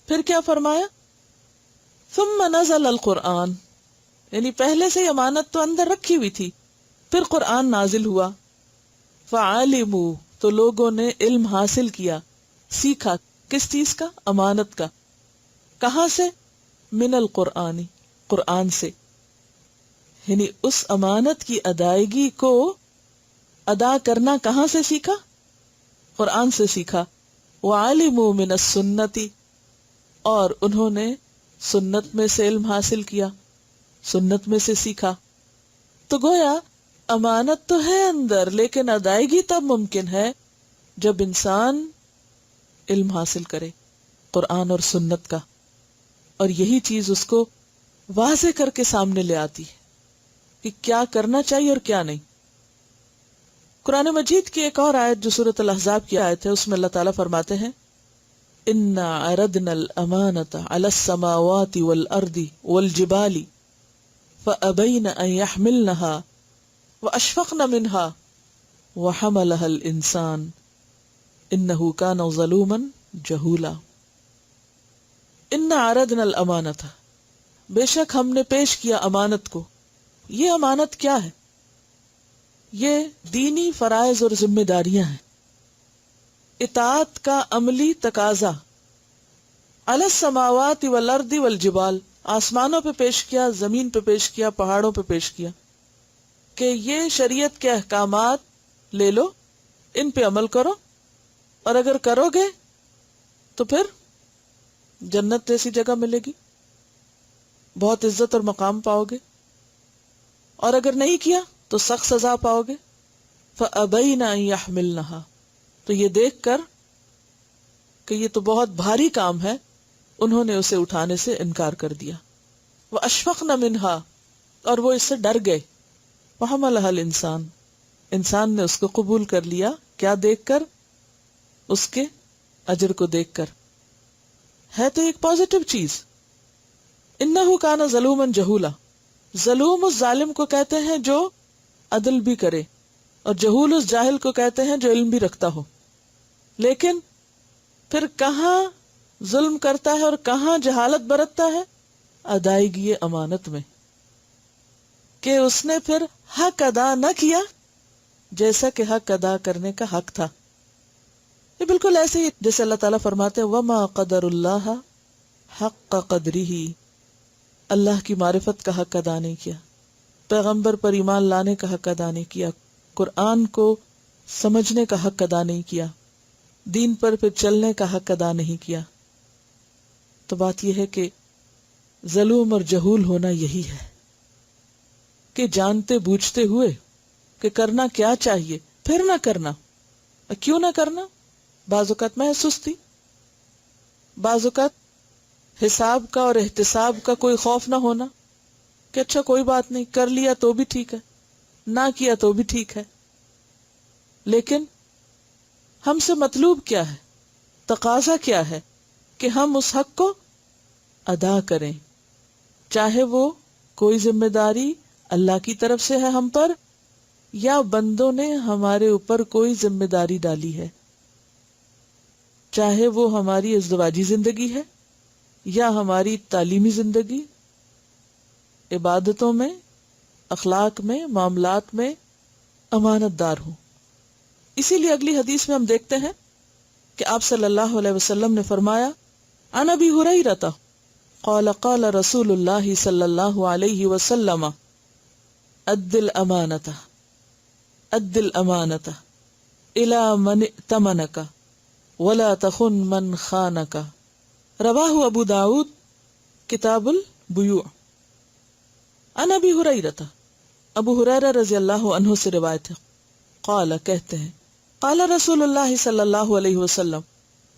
A: پھر کیا فرمایا؟ ثم نزل القرآن، یعنی پہلے سے امانت تو اندر رکھی ہوئی تھی، پھر قرآن نازل ہوا. فعلموا، تو لوگوں نے علم حاصل کیا، سیکھا. کس چیز کا؟ امانت کا. کہاں سے؟ من القرآن، قرآن سے. یعنی اس امانت کی ادائیگی کو ادا کرنا کہاں سے سیکھا؟ قرآن سے سیکھا. وعلموا من السنۃ، اور انہوں نے سنت میں سے علم حاصل کیا، سنت میں سے سیکھا. تو گویا امانت تو ہے اندر، لیکن ادائیگی تب ممکن ہے جب انسان علم حاصل کرے قرآن اور سنت کا، اور یہی چیز اس کو واضح کر کے سامنے لے آتی ہے کہ کیا کرنا چاہیے اور کیا نہیں. قرآن مجید کی ایک اور آیت جو سورۃ الاحزاب کی آیت ہے، اس میں اللہ تعالیٰ فرماتے ہیں اِنَّا عَرَضْنَا الْأَمَانَةَ عَلَى السَّمَاوَاتِ وَالْأَرْضِ وَالْجِبَالِ فَأَبَيْنَ أَن يَحْمِلْنَهَا وَأَشْفَقْنَ مِنْهَا وَحَمَلَهَا الْإِنسَانُ إِنَّهُ كَانَ ظَلُومًا جَهُولًا. اِنَّا عَرَضْنَا الْأَمَانَةَ، بے شک ہم نے پیش کیا امانت کو. یہ امانت کیا ہے؟ یہ دینی فرائض اور ذمہ داریاں ہیں، اطاعت کا عملی تقاضا. علی السماوات والارض والجبال، آسمانوں پہ پیش کیا، زمین پہ پیش کیا، پہاڑوں پہ پیش کیا کہ یہ شریعت کے احکامات لے لو، ان پہ عمل کرو، اور اگر کرو گے تو پھر جنت جیسی جگہ ملے گی، بہت عزت اور مقام پاؤ گے. اور اگر نہیں کیا تو سخت سزا پاؤ گے. فَأَبَيْنَ أَن يَحْمِلْنَهَا، تو یہ دیکھ کر کہ یہ تو بہت بھاری کام ہے، انہوں نے اسے اٹھانے سے انکار کر دیا. وَأَشْفَقْنَ مِنْهَا، اور وہ اس سے ڈر گئے. وَحَمَلَهَا الْإِنسَانُ، انسان نے اس کو قبول کر لیا. کیا دیکھ کر؟ اس کے اجر کو دیکھ کر. ہے تو ایک پازیٹو چیز. اِنَّهُ كَانَ ظَلُومًا جَهُولًا، ظلوم اس ظالم کو کہتے ہیں جو عدل بھی کرے، اور جہول اس جاہل کو کہتے ہیں جو علم بھی رکھتا ہو. لیکن پھر کہاں ظلم کرتا ہے اور کہاں جہالت برتتا ہے؟ ادائیگی امانت میں، کہ اس نے پھر حق ادا نہ کیا جیسا کہ حق ادا کرنے کا حق تھا. یہ بالکل ایسے ہی جیسے اللہ تعالیٰ فرماتے ہیں وَمَا قَدَرُ اللَّهَ حَقَّ قَدْرِهِ، اللہ کی معرفت کا حق ادا نہیں کیا، پیغمبر پر ایمان لانے کا حق ادا نہیں کیا، قرآن کو سمجھنے کا حق ادا نہیں کیا، دین پر پھر چلنے کا حق ادا نہیں کیا. تو بات یہ ہے کہ ظلوم اور جہول ہونا یہی ہے کہ جانتے بوجھتے ہوئے کہ کرنا کیا چاہیے پھر نہ کرنا. کیوں نہ کرنا؟ بعض اوقات محض سستی، بعض اوقات حساب کا اور احتساب کا کوئی خوف نہ ہونا کہ اچھا کوئی بات نہیں، کر لیا تو بھی ٹھیک ہے، نہ کیا تو بھی ٹھیک ہے. لیکن ہم سے مطلوب کیا ہے، تقاضا کیا ہے کہ ہم اس حق کو ادا کریں، چاہے وہ کوئی ذمہ داری اللہ کی طرف سے ہے ہم پر، یا بندوں نے ہمارے اوپر کوئی ذمہ داری ڈالی ہے، چاہے وہ ہماری ازدواجی زندگی ہے یا ہماری تعلیمی زندگی، عبادتوں میں، اخلاق میں، معاملات میں امانت دار ہوں. اسی لیے اگلی حدیث میں ہم دیکھتے ہیں کہ آپ صلی اللہ علیہ وسلم نے فرمایا عن ابی ہریرہ قال قال رسول اللہ صلی اللہ علیہ وسلم اد الامانۃ اد الامانۃ الی من ائتمنک ولا تخن من خانک. رواہ ابو داود کتاب البیوع. عن ابی ہریرہ، ابو ہریرہ رضی اللہ عنہ سے روایت ہے، قال کہتے ہیں قال رسول اللہ صلی اللہ علیہ وسلم،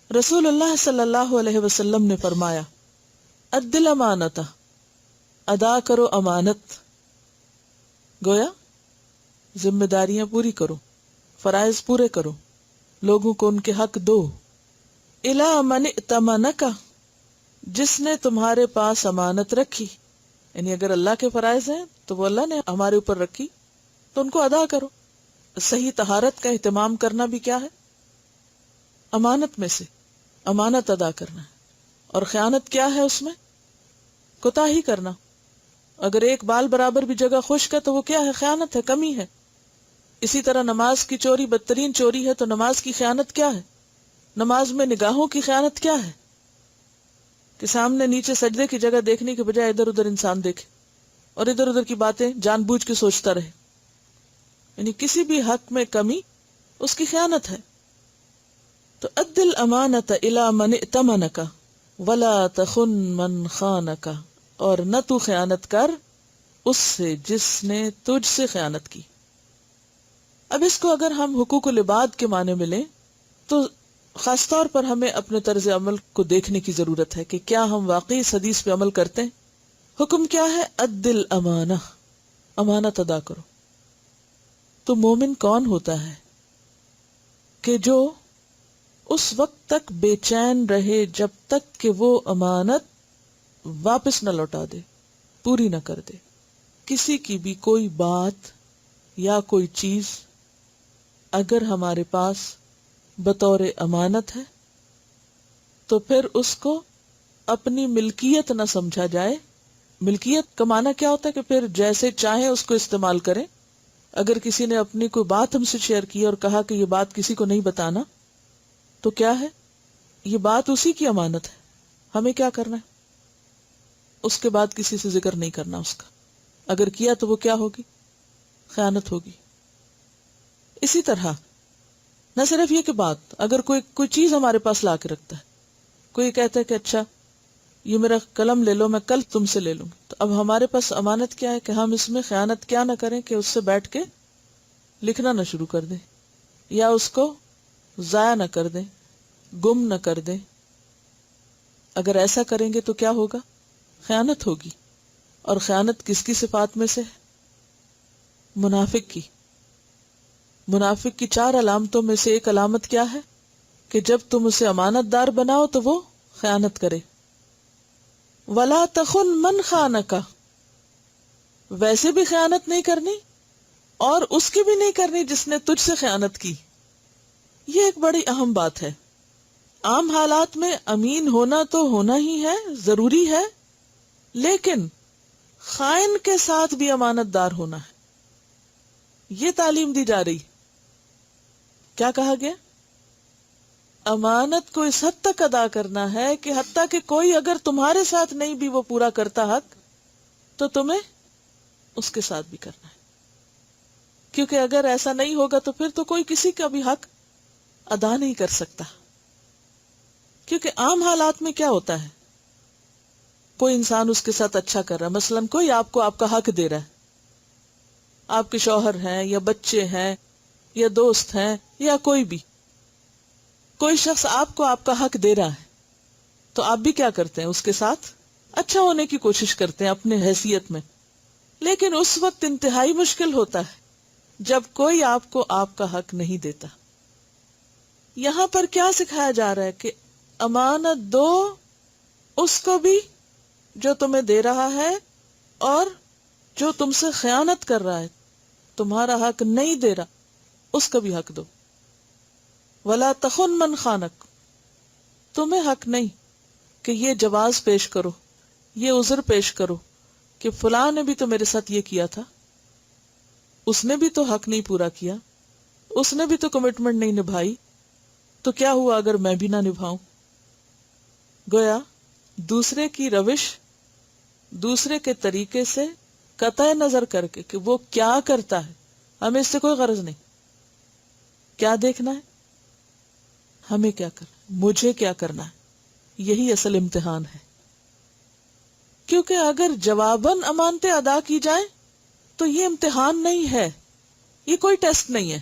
A: رسول اللہ صلی اللہ علیہ وسلم نے فرمایا اد الامانۃ، ادا کرو امانت. گویا ذمہ داریاں پوری کرو، فرائض پورے کرو، لوگوں کو ان کے حق دو. الی من ائتمنک، جس نے تمہارے پاس امانت رکھی، یعنی اگر اللہ کے فرائض ہیں تو وہ اللہ نے ہمارے اوپر رکھی تو ان کو ادا کرو. صحیح طہارت کا اہتمام کرنا بھی کیا ہے؟ امانت میں سے امانت ادا کرنا ہے. اور خیانت کیا ہے؟ اس میں کوتاہی کرنا. اگر ایک بال برابر بھی جگہ خشک ہے تو وہ کیا ہے؟ خیانت ہے، کمی ہے. اسی طرح نماز کی چوری بدترین چوری ہے، تو نماز کی خیانت کیا ہے؟ نماز میں نگاہوں کی خیانت کیا ہے؟ کہ سامنے نیچے سجدے کی جگہ دیکھنے کے بجائے ادھر ادھر انسان دیکھے اور ادھر ادھر کی باتیں جان بوجھ کے سوچتا رہے. یعنی کسی بھی حق میں کمی اس کی خیانت ہے. تو اد الامانۃ الی من ائتمنک ولا تخن من خانک، اور نہ تو خیانت کر اس سے جس نے تجھ سے خیانت کی. اب اس کو اگر ہم حقوق العباد کے معنی میں لیں تو خاص طور پر ہمیں اپنے طرز عمل کو دیکھنے کی ضرورت ہے کہ کیا ہم واقعی اس حدیث پہ عمل کرتے ہیں. حکم کیا ہے؟ اد الامانہ، امانت ادا کرو. تو مومن کون ہوتا ہے کہ جو اس وقت تک بے چین رہے جب تک کہ وہ امانت واپس نہ لوٹا دے، پوری نہ کر دے. کسی کی بھی کوئی بات یا کوئی چیز اگر ہمارے پاس بطور امانت ہے تو پھر اس کو اپنی ملکیت نہ سمجھا جائے. ملکیت کا معنی کیا ہوتا ہے؟ کہ پھر جیسے چاہیں اس کو استعمال کریں. اگر کسی نے اپنی کوئی بات ہم سے شیئر کی اور کہا کہ یہ بات کسی کو نہیں بتانا، تو کیا ہے؟ یہ بات اسی کی امانت ہے، ہمیں کیا کرنا ہے؟ اس کے بعد کسی سے ذکر نہیں کرنا اس کا. اگر کیا تو وہ کیا ہوگی؟ خیانت ہوگی. اسی طرح نہ صرف یہ کہ بات، اگر کوئی چیز ہمارے پاس لا کے رکھتا ہے، کوئی کہتا ہے کہ اچھا یہ میرا قلم لے لو، میں کل تم سے لے لوں گی، تو اب ہمارے پاس امانت کیا ہے کہ ہم اس میں خیانت کیا نہ کریں کہ اس سے بیٹھ کے لکھنا نہ شروع کر دیں یا اس کو ضائع نہ کر دیں، گم نہ کر دیں. اگر ایسا کریں گے تو کیا ہوگا؟ خیانت ہوگی. اور خیانت کس کی صفات میں سے ہے؟ منافق کی. منافق کی 4 علامتوں میں سے ایک علامت کیا ہے؟ کہ جب تم اسے امانت دار بناؤ تو وہ خیانت کرے. وَلَا تَخُنْ مَنْ خَانَكَ، ویسے بھی خیانت نہیں کرنی اور اس کی بھی نہیں کرنی جس نے تجھ سے خیانت کی. یہ ایک بڑی اہم بات ہے. عام حالات میں امین ہونا تو ہونا ہی ہے، ضروری ہے، لیکن خائن کے ساتھ بھی امانت دار ہونا ہے. یہ تعلیم دی جا رہی. کیا کہا گیا؟ امانت کو اس حد تک ادا کرنا ہے کہ حتیٰ کہ کوئی اگر تمہارے ساتھ نہیں بھی وہ پورا کرتا حق تو تمہیں اس کے ساتھ بھی کرنا ہے. کیونکہ اگر ایسا نہیں ہوگا تو پھر تو کوئی کسی کا بھی حق ادا نہیں کر سکتا. کیونکہ عام حالات میں کیا ہوتا ہے، کوئی انسان اس کے ساتھ اچھا کر رہا ہے، مثلا کوئی آپ کو آپ کا حق دے رہا ہے، آپ کے شوہر ہیں یا بچے ہیں یا دوست ہیں یا کوئی بھی، کوئی شخص آپ کو آپ کا حق دے رہا ہے تو آپ بھی کیا کرتے ہیں؟ اس کے ساتھ اچھا ہونے کی کوشش کرتے ہیں اپنے حیثیت میں. لیکن اس وقت انتہائی مشکل ہوتا ہے جب کوئی آپ کو آپ کا حق نہیں دیتا. یہاں پر کیا سکھایا جا رہا ہے کہ امانت دو اس کو بھی جو تمہیں دے رہا ہے، اور جو تم سے خیانت کر رہا ہے، تمہارا حق نہیں دے رہا، اس کا بھی حق دو. وَلَا تَخُنْ مَنْ خَانَكَ، تمہیں حق نہیں کہ یہ جواز پیش کرو، یہ عذر پیش کرو کہ فلاں نے بھی تو میرے ساتھ یہ کیا تھا، اس نے بھی تو حق نہیں پورا کیا، اس نے بھی تو کمٹمنٹ نہیں نبھائی، تو کیا ہوا اگر میں بھی نہ نبھاؤں؟ گویا دوسرے کی روش، دوسرے کے طریقے سے قطع نظر کر کے کہ وہ کیا کرتا ہے، ہمیں اس سے کوئی غرض نہیں. کیا دیکھنا ہے؟ ہمیں کیا کرنا، مجھے کیا کرنا ہے. یہی اصل امتحان ہے. کیونکہ اگر جواباً امانتیں ادا کی جائیں تو یہ امتحان نہیں ہے، یہ کوئی ٹیسٹ نہیں ہے.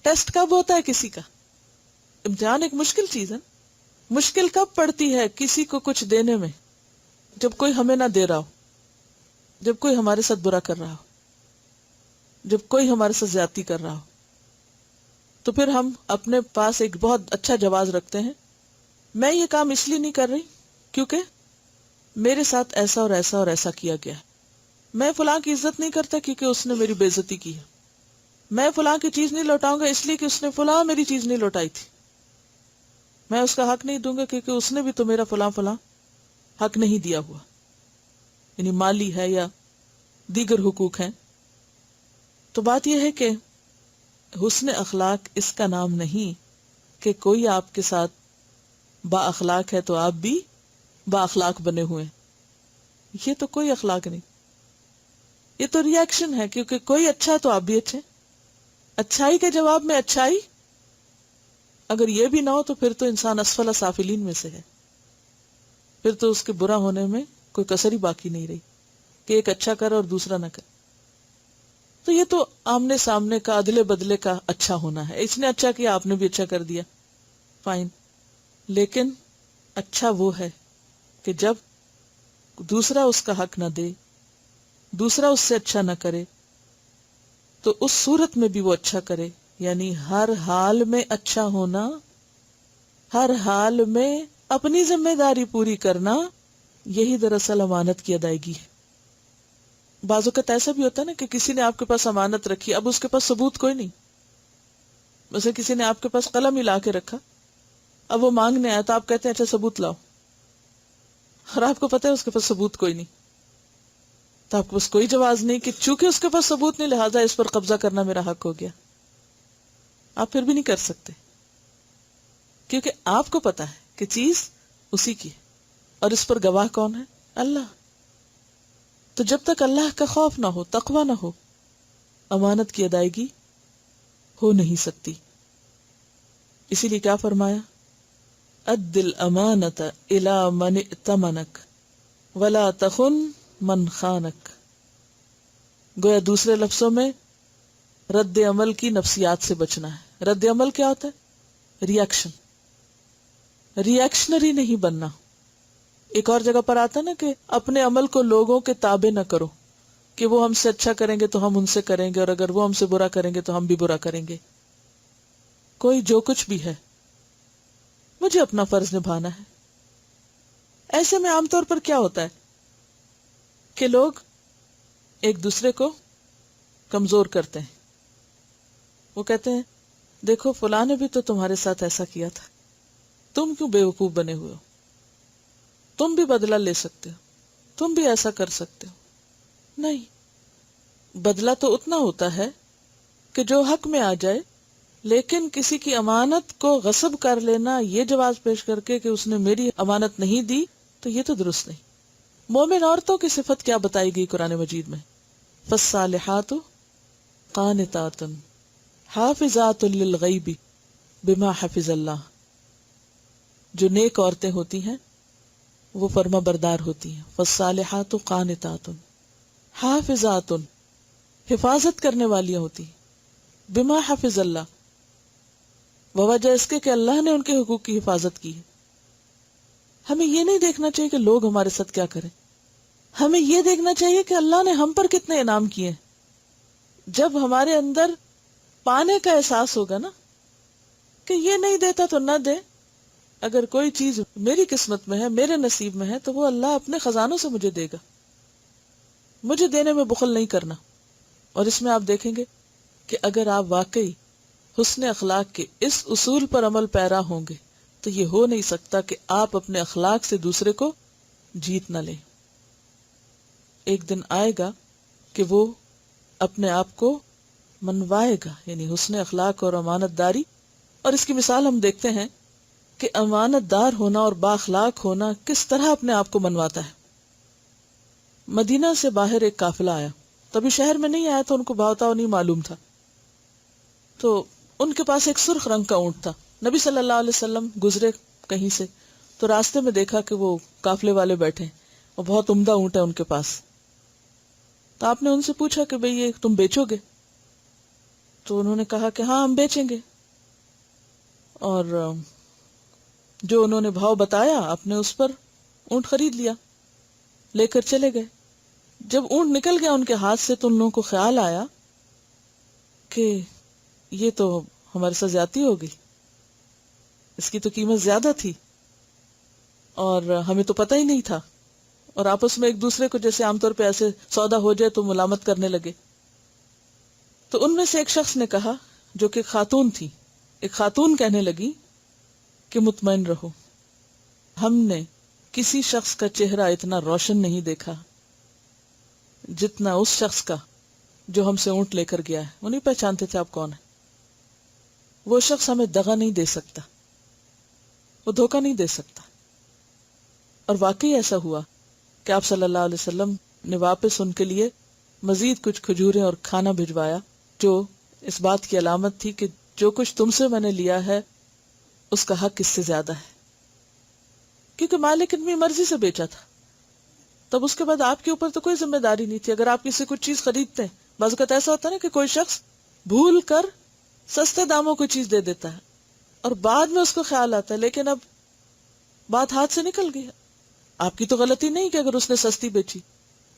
A: ٹیسٹ کب ہوتا ہے کسی کا؟ امتحان ایک مشکل چیز ہے. مشکل کب پڑتی ہے کسی کو کچھ دینے میں؟ جب کوئی ہمیں نہ دے رہا ہو، جب کوئی ہمارے ساتھ برا کر رہا ہو، جب کوئی ہمارے ساتھ زیادتی کر رہا ہو. تو پھر ہم اپنے پاس ایک بہت اچھا جواز رکھتے ہیں، میں یہ کام اس لیے نہیں کر رہی کیونکہ میرے ساتھ ایسا اور ایسا اور ایسا کیا گیا ہے. میں فلاں کی عزت نہیں کرتا کیونکہ اس نے میری بے عزتی کی ہے. میں فلاں کی چیز نہیں لوٹاؤں گا اس لیے کہ اس نے فلاں میری چیز نہیں لوٹائی تھی. میں اس کا حق نہیں دوں گا کیونکہ اس نے بھی تو میرا فلاں فلاں حق نہیں دیا ہوا، یعنی مالی ہے یا دیگر حقوق ہیں. تو بات یہ ہے کہ حسن اخلاق اس کا نام نہیں کہ کوئی آپ کے ساتھ با اخلاق ہے تو آپ بھی با اخلاق بنے ہوئے. یہ تو کوئی اخلاق نہیں، یہ تو ری ایکشن ہے. کیونکہ کوئی اچھا تو آپ بھی اچھے. اچھائی کے جواب میں اچھائی، اگر یہ بھی نہ ہو تو پھر تو انسان اسفل سافلین میں سے ہے. پھر تو اس کے برا ہونے میں کوئی کسر ہی باقی نہیں رہی کہ ایک اچھا کرے اور دوسرا نہ کرے. تو یہ تو آمنے سامنے کا، ادلے بدلے کا اچھا ہونا ہے. اس نے اچھا کیا، آپ نے بھی اچھا کر دیا، فائن. لیکن اچھا وہ ہے کہ جب دوسرا اس کا حق نہ دے، دوسرا اس سے اچھا نہ کرے، تو اس صورت میں بھی وہ اچھا کرے. یعنی ہر حال میں اچھا ہونا، ہر حال میں اپنی ذمہ داری پوری کرنا، یہی دراصل امانت کی ادائیگی ہے. بعض اوقات ایسا بھی ہوتا ہے نا کہ کسی نے آپ کے پاس امانت رکھی، اب اس کے پاس ثبوت کوئی نہیں. ویسے کسی نے آپ کے پاس قلم ہی لا کے رکھا، اب وہ مانگنے آیا تو آپ کہتے ہیں اچھا ثبوت لاؤ، اور آپ کو پتا ہے اس کے پاس ثبوت کوئی نہیں. تو آپ کے پاس کوئی جواز نہیں کہ چونکہ اس کے پاس ثبوت نہیں لہٰذا اس پر قبضہ کرنا میرا حق ہو گیا. آپ پھر بھی نہیں کر سکتے کیونکہ آپ کو پتا ہے کہ چیز اسی کی ہے اور اس پر گواہ کون ہے؟ اللہ. تو جب تک اللہ کا خوف نہ ہو، تقوی نہ ہو، امانت کی ادائیگی ہو نہیں سکتی. اسی لیے کیا فرمایا؟ اد الامانۃ الی من ائتمنک ولا تخن من خانک. گویا دوسرے لفظوں میں رد عمل کی نفسیات سے بچنا ہے. رد عمل کیا ہوتا ہے؟ ریئیکشن. ریئیکشنری نہیں بننا. ایک اور جگہ پر آتا نا کہ اپنے عمل کو لوگوں کے تابع نہ کرو کہ وہ ہم سے اچھا کریں گے تو ہم ان سے کریں گے، اور اگر وہ ہم سے برا کریں گے تو ہم بھی برا کریں گے. کوئی جو کچھ بھی ہے، مجھے اپنا فرض نبھانا ہے. ایسے میں عام طور پر کیا ہوتا ہے کہ لوگ ایک دوسرے کو کمزور کرتے ہیں. وہ کہتے ہیں دیکھو فلاں نے بھی تو تمہارے ساتھ ایسا کیا تھا، تم کیوں بیوقوف بنے ہوئے ہو، تم بھی بدلہ لے سکتے ہو، تم بھی ایسا کر سکتے ہو. نہیں، بدلہ تو اتنا ہوتا ہے کہ جو حق میں آ جائے، لیکن کسی کی امانت کو غصب کر لینا یہ جواز پیش کر کے کہ اس نے میری امانت نہیں دی، تو یہ تو درست نہیں. مومن عورتوں کی صفت کیا بتائی گئی قرآن مجید میں؟ فالصالحات قانتات حافظات للغیب بما حفظ اللہ. جو نیک عورتیں ہوتی ہیں وہ فرما بردار ہوتی ہیں. فالصالحات قانتات حافظات، حفاظت کرنے والی ہوتی ہیں. بما حفظ اللہ، بوجہ اس کے کہ اللہ نے ان کے حقوق کی حفاظت کی ہے. ہمیں یہ نہیں دیکھنا چاہیے کہ لوگ ہمارے ساتھ کیا کریں، ہمیں یہ دیکھنا چاہیے کہ اللہ نے ہم پر کتنے انعام کیے. جب ہمارے اندر پانے کا احساس ہوگا نا کہ یہ نہیں دیتا تو نہ دے، اگر کوئی چیز میری قسمت میں ہے، میرے نصیب میں ہے، تو وہ اللہ اپنے خزانوں سے مجھے دے گا. مجھے دینے میں بخل نہیں کرنا. اور اس میں آپ دیکھیں گے کہ اگر آپ واقعی حسن اخلاق کے اس اصول پر عمل پیرا ہوں گے تو یہ ہو نہیں سکتا کہ آپ اپنے اخلاق سے دوسرے کو جیت نہ لیں. ایک دن آئے گا کہ وہ اپنے آپ کو منوائے گا، یعنی حسن اخلاق اور امانت داری. اور اس کی مثال ہم دیکھتے ہیں کہ امانت دار ہونا اور بااخلاق ہونا کس طرح اپنے آپ کو منواتا ہے. مدینہ سے باہر ایک قافلہ آیا، تبھی شہر میں نہیں آیا تو ان کو بہتاؤ نہیں معلوم تھا. تو ان کے پاس ایک سرخ رنگ کا اونٹ تھا. نبی صلی اللہ علیہ وسلم گزرے کہیں سے تو راستے میں دیکھا کہ وہ قافلے والے بیٹھے اور بہت عمدہ اونٹ ہے ان کے پاس. تو آپ نے ان سے پوچھا کہ بھئی یہ تم بیچو گے؟ تو انہوں نے کہا کہ ہاں ہم بیچیں گے. اور جو انہوں نے بھاؤ بتایا آپ نے اس پر اونٹ خرید لیا، لے کر چلے گئے. جب اونٹ نکل گیا ان کے ہاتھ سے تو ان لوگوں کو خیال آیا کہ یہ تو ہمارے ساتھ زیادتی ہو گئی، اس کی تو قیمت زیادہ تھی اور ہمیں تو پتہ ہی نہیں تھا. اور آپس میں ایک دوسرے کو جیسے عام طور پہ ایسے سودا ہو جائے تو ملامت کرنے لگے. تو ان میں سے ایک شخص نے کہا، جو کہ خاتون تھی، ایک خاتون کہنے لگی کہ مطمئن رہو، ہم نے کسی شخص کا چہرہ اتنا روشن نہیں دیکھا جتنا اس شخص کا جو ہم سے اونٹ لے کر گیا ہے. وہ نہیں پہچانتے تھے آپ کون ہیں. وہ شخص ہمیں دغا نہیں دے سکتا، وہ دھوکہ نہیں دے سکتا. اور واقعی ایسا ہوا کہ آپ صلی اللہ علیہ وسلم نے واپس ان کے لیے مزید کچھ کھجوریں اور کھانا بھجوایا، جو اس بات کی علامت تھی کہ جو کچھ تم سے میں نے لیا ہے اس کا حق اس سے زیادہ ہے، کیونکہ مالک اپنی مرضی سے بیچا تھا. تب اس کے بعد آپ کے اوپر تو کوئی ذمہ داری نہیں تھی. اگر آپ کسی کچھ چیز خریدتے ہیں، بعض اوقات ایسا ہوتا ہے نا کہ کوئی شخص بھول کر سستے داموں کو چیز دے دیتا ہے اور بعد میں اس کو خیال آتا ہے لیکن اب بات ہاتھ سے نکل گئی. آپ کی تو غلطی نہیں کہ اگر اس نے سستی بیچی،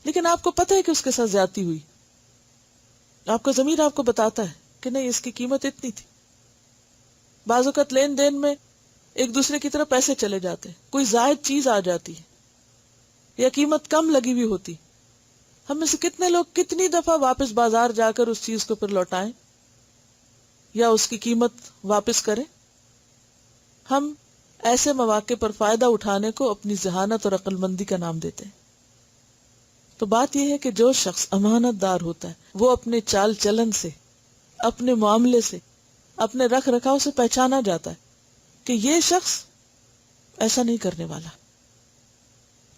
A: لیکن آپ کو پتہ ہے کہ اس کے ساتھ زیادتی ہوئی. آپ کا ضمیر آپ کو بتاتا ہے کہ نہیں، اس کی قیمت اتنی تھی. بعض اوقات لین دین میں ایک دوسرے کی طرف پیسے چلے جاتے، کوئی زائد چیز آ جاتی ہے یا قیمت کم لگی ہوئی ہوتی. ہم میں سے کتنے لوگ کتنی دفعہ واپس بازار جا کر اس چیز کو پھر لوٹائیں یا اس کی قیمت واپس کریں. ہم ایسے مواقع پر فائدہ اٹھانے کو اپنی ذہانت اور عقل مندی کا نام دیتے ہیں. تو بات یہ ہے کہ جو شخص امانت دار ہوتا ہے وہ اپنے چال چلن سے، اپنے معاملے سے، اپنے رکھ رکھاؤ سے پہچانا جاتا ہے کہ یہ شخص ایسا نہیں کرنے والا.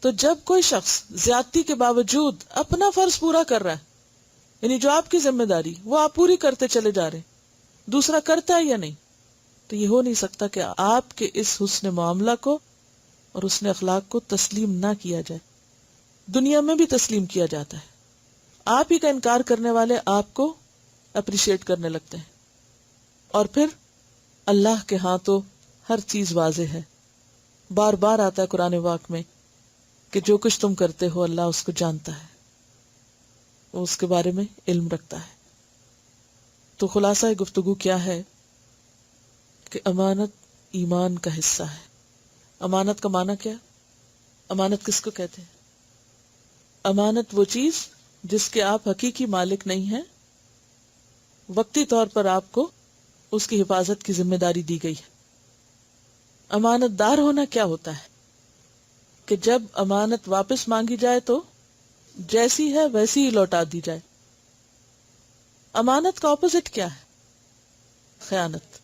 A: تو جب کوئی شخص زیادتی کے باوجود اپنا فرض پورا کر رہا ہے، یعنی جو آپ کی ذمہ داری وہ آپ پوری کرتے چلے جا رہے ہیں، دوسرا کرتا ہے یا نہیں، تو یہ ہو نہیں سکتا کہ آپ کے اس حسن معاملہ کو اور حسن اخلاق کو تسلیم نہ کیا جائے. دنیا میں بھی تسلیم کیا جاتا ہے. آپ ہی کا انکار کرنے والے آپ کو اپریشیٹ کرنے لگتے ہیں. اور پھر اللہ کے ہاں تو ہر چیز واضح ہے. بار بار آتا ہے قرآن پاک میں کہ جو کچھ تم کرتے ہو اللہ اس کو جانتا ہے, وہ اس کے بارے میں علم رکھتا ہے. تو خلاصہ گفتگو کیا ہے کہ امانت ایمان کا حصہ ہے. امانت کا معنی کیا؟ امانت کس کو کہتے ہیں؟ امانت وہ چیز جس کے آپ حقیقی مالک نہیں ہیں, وقتی طور پر آپ کو اس کی حفاظت کی ذمہ داری دی گئی ہے. امانت دار ہونا کیا ہوتا ہے کہ جب امانت واپس مانگی جائے تو جیسی ہے ویسی ہی لوٹا دی جائے. امانت کا اپوزٹ کیا ہے؟ خیانت.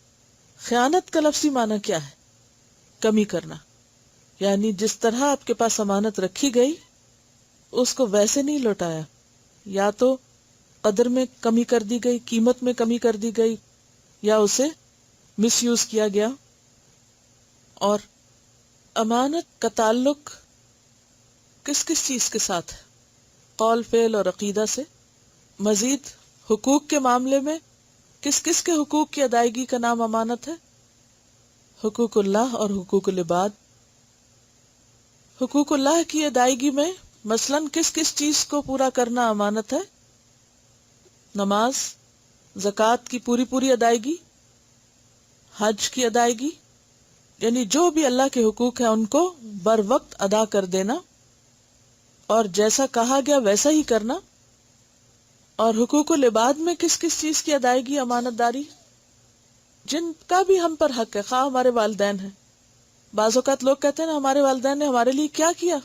A: خیانت کا لفظی معنی کیا ہے؟ کمی کرنا. یعنی جس طرح آپ کے پاس امانت رکھی گئی اس کو ویسے نہیں لوٹایا, یا تو قدر میں کمی کر دی گئی, قیمت میں کمی کر دی گئی, یا اسے مس یوز کیا گیا. اور امانت کا تعلق کس کس چیز کے ساتھ ہے؟ قول, فعل اور عقیدہ سے. مزید حقوق کے معاملے میں کس کس کے حقوق کی ادائیگی کا نام امانت ہے؟ حقوق اللہ اور حقوق العباد. حقوق اللہ کی ادائیگی میں مثلاً کس کس چیز کو پورا کرنا امانت ہے؟ نماز, زکوٰۃ کی پوری پوری ادائیگی, حج کی ادائیگی, یعنی جو بھی اللہ کے حقوق ہیں ان کو بر وقت ادا کر دینا اور جیسا کہا گیا ویسا ہی کرنا. اور حقوق العباد میں کس کس چیز کی ادائیگی امانت داری؟ جن کا بھی ہم پر حق ہے, خواہ ہمارے والدین ہیں. بعض اوقات لوگ کہتے ہیں نا ہمارے والدین نے ہمارے لیے کیا کیا,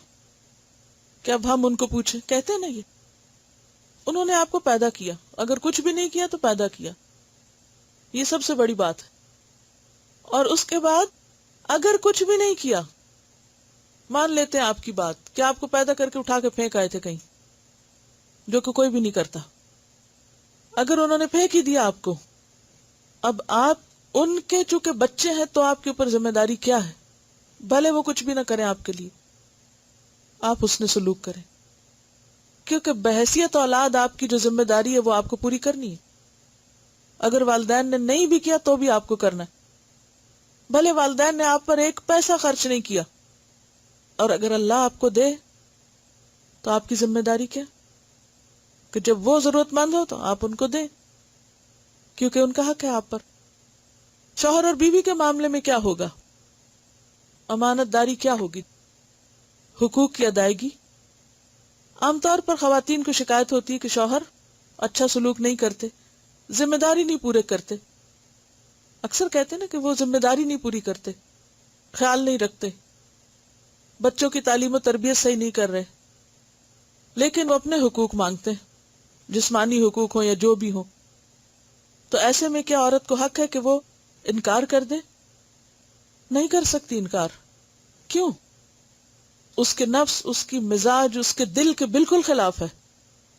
A: کہ اب ہم ان کو پوچھیں. کہتے ہیں نا یہ انہوں نے آپ کو پیدا کیا, اگر کچھ بھی نہیں کیا تو پیدا کیا, یہ سب سے بڑی بات ہے. اور اس کے بعد اگر کچھ بھی نہیں کیا, مان لیتے ہیں آپ کی بات کہ آپ کو پیدا کر کے اٹھا کے پھینک آئے تھے کہیں, جو کہ کوئی بھی نہیں کرتا. اگر انہوں نے پھینک ہی دیا آپ کو, اب آپ ان کے چونکہ بچے ہیں تو آپ کے اوپر ذمہ داری کیا ہے؟ بھلے وہ کچھ بھی نہ کریں آپ کے لیے, آپ اس نے سلوک کریں, کیونکہ بحیثیت اولاد آپ کی جو ذمہ داری ہے وہ آپ کو پوری کرنی ہے. اگر والدین نے نہیں بھی کیا تو بھی آپ کو کرنا ہے, بھلے والدین نے آپ پر ایک پیسہ خرچ نہیں کیا, اور اگر اللہ آپ کو دے تو آپ کی ذمہ داری کیا کہ جب وہ ضرورت مند ہو تو آپ ان کو دیں, کیونکہ ان کا حق ہے آپ پر. شوہر اور بیوی کے معاملے میں کیا ہوگا؟ امانت داری کیا ہوگی؟ حقوق کی ادائیگی. عام طور پر خواتین کو شکایت ہوتی ہے کہ شوہر اچھا سلوک نہیں کرتے, ذمہ داری نہیں پورے کرتے. اکثر کہتے ہیں نا کہ وہ ذمہ داری نہیں پوری کرتے, خیال نہیں رکھتے, بچوں کی تعلیم و تربیت صحیح نہیں کر رہے, لیکن وہ اپنے حقوق مانگتے ہیں, جسمانی حقوق ہوں یا جو بھی ہوں. تو ایسے میں کیا عورت کو حق ہے کہ وہ انکار کر دے؟ نہیں کر سکتی انکار. کیوں؟ اس کے نفس, اس کی مزاج, اس کے دل کے بالکل خلاف ہے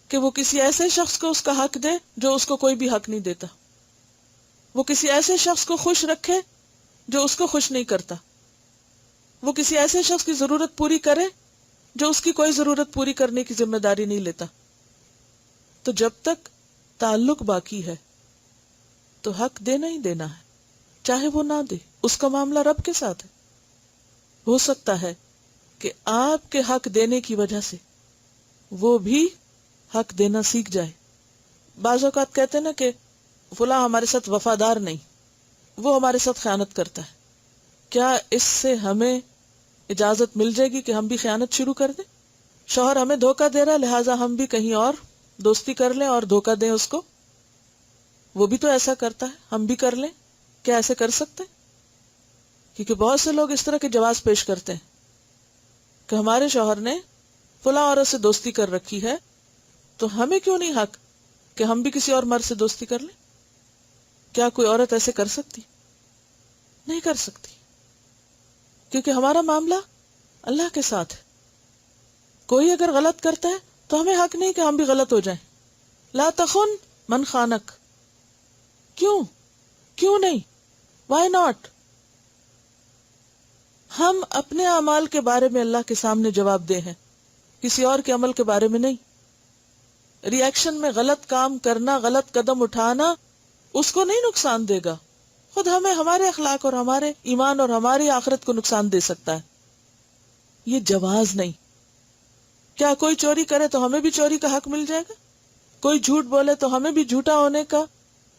A: کہ وہ کسی ایسے شخص کو اس کا حق دے جو اس کو کوئی بھی حق نہیں دیتا. وہ کسی ایسے شخص کو خوش رکھے جو اس کو خوش نہیں کرتا. وہ کسی ایسے شخص کی ضرورت پوری کرے جو اس کی کوئی ضرورت پوری کرنے کی ذمہ داری نہیں لیتا. تو جب تک تعلق باقی ہے تو حق دینا ہی دینا ہے, چاہے وہ نہ دے. اس کا معاملہ رب کے ساتھ ہے. ہو سکتا ہے کہ آپ کے حق دینے کی وجہ سے وہ بھی حق دینا سیکھ جائے. بعض اوقات کہتے ہیں نا کہ فلاں ہمارے ساتھ وفادار نہیں, وہ ہمارے ساتھ خیانت کرتا ہے. کیا اس سے ہمیں اجازت مل جائے گی کہ ہم بھی خیانت شروع کر دیں؟ شوہر ہمیں دھوکہ دے رہا لہٰذا ہم بھی کہیں اور دوستی کر لیں اور دھوکہ دیں اس کو. وہ بھی تو ایسا کرتا ہے, ہم بھی کر لیں. کیا ایسے کر سکتے؟ کیونکہ بہت سے لوگ اس طرح کے جواز پیش کرتے ہیں کہ ہمارے شوہر نے فلاں عورت سے دوستی کر رکھی ہے تو ہمیں کیوں نہیں حق کہ ہم بھی کسی اور مرد سے دوستی کر لیں. کیا کوئی عورت ایسے کر سکتی؟ نہیں کر سکتی, کیونکہ ہمارا معاملہ اللہ کے ساتھ ہے. کوئی اگر غلط کرتا ہے تو ہمیں حق نہیں کہ ہم بھی غلط ہو جائیں. لا تخن من خانک. کیوں نہیں؟ Why not? ہم اپنے اعمال کے بارے میں اللہ کے سامنے جواب دہ ہیں کسی اور کے عمل کے بارے میں نہیں. ری ایکشن میں غلط کام کرنا، غلط قدم اٹھانا اس کو نہیں نقصان دے گا، خود ہمیں ہمارے اخلاق اور ہمارے ایمان اور ہماری آخرت کو نقصان دے سکتا ہے. یہ جواز نہیں. کیا کوئی چوری کرے تو ہمیں بھی چوری کا حق مل جائے گا؟ کوئی جھوٹ بولے تو ہمیں بھی جھوٹا ہونے کا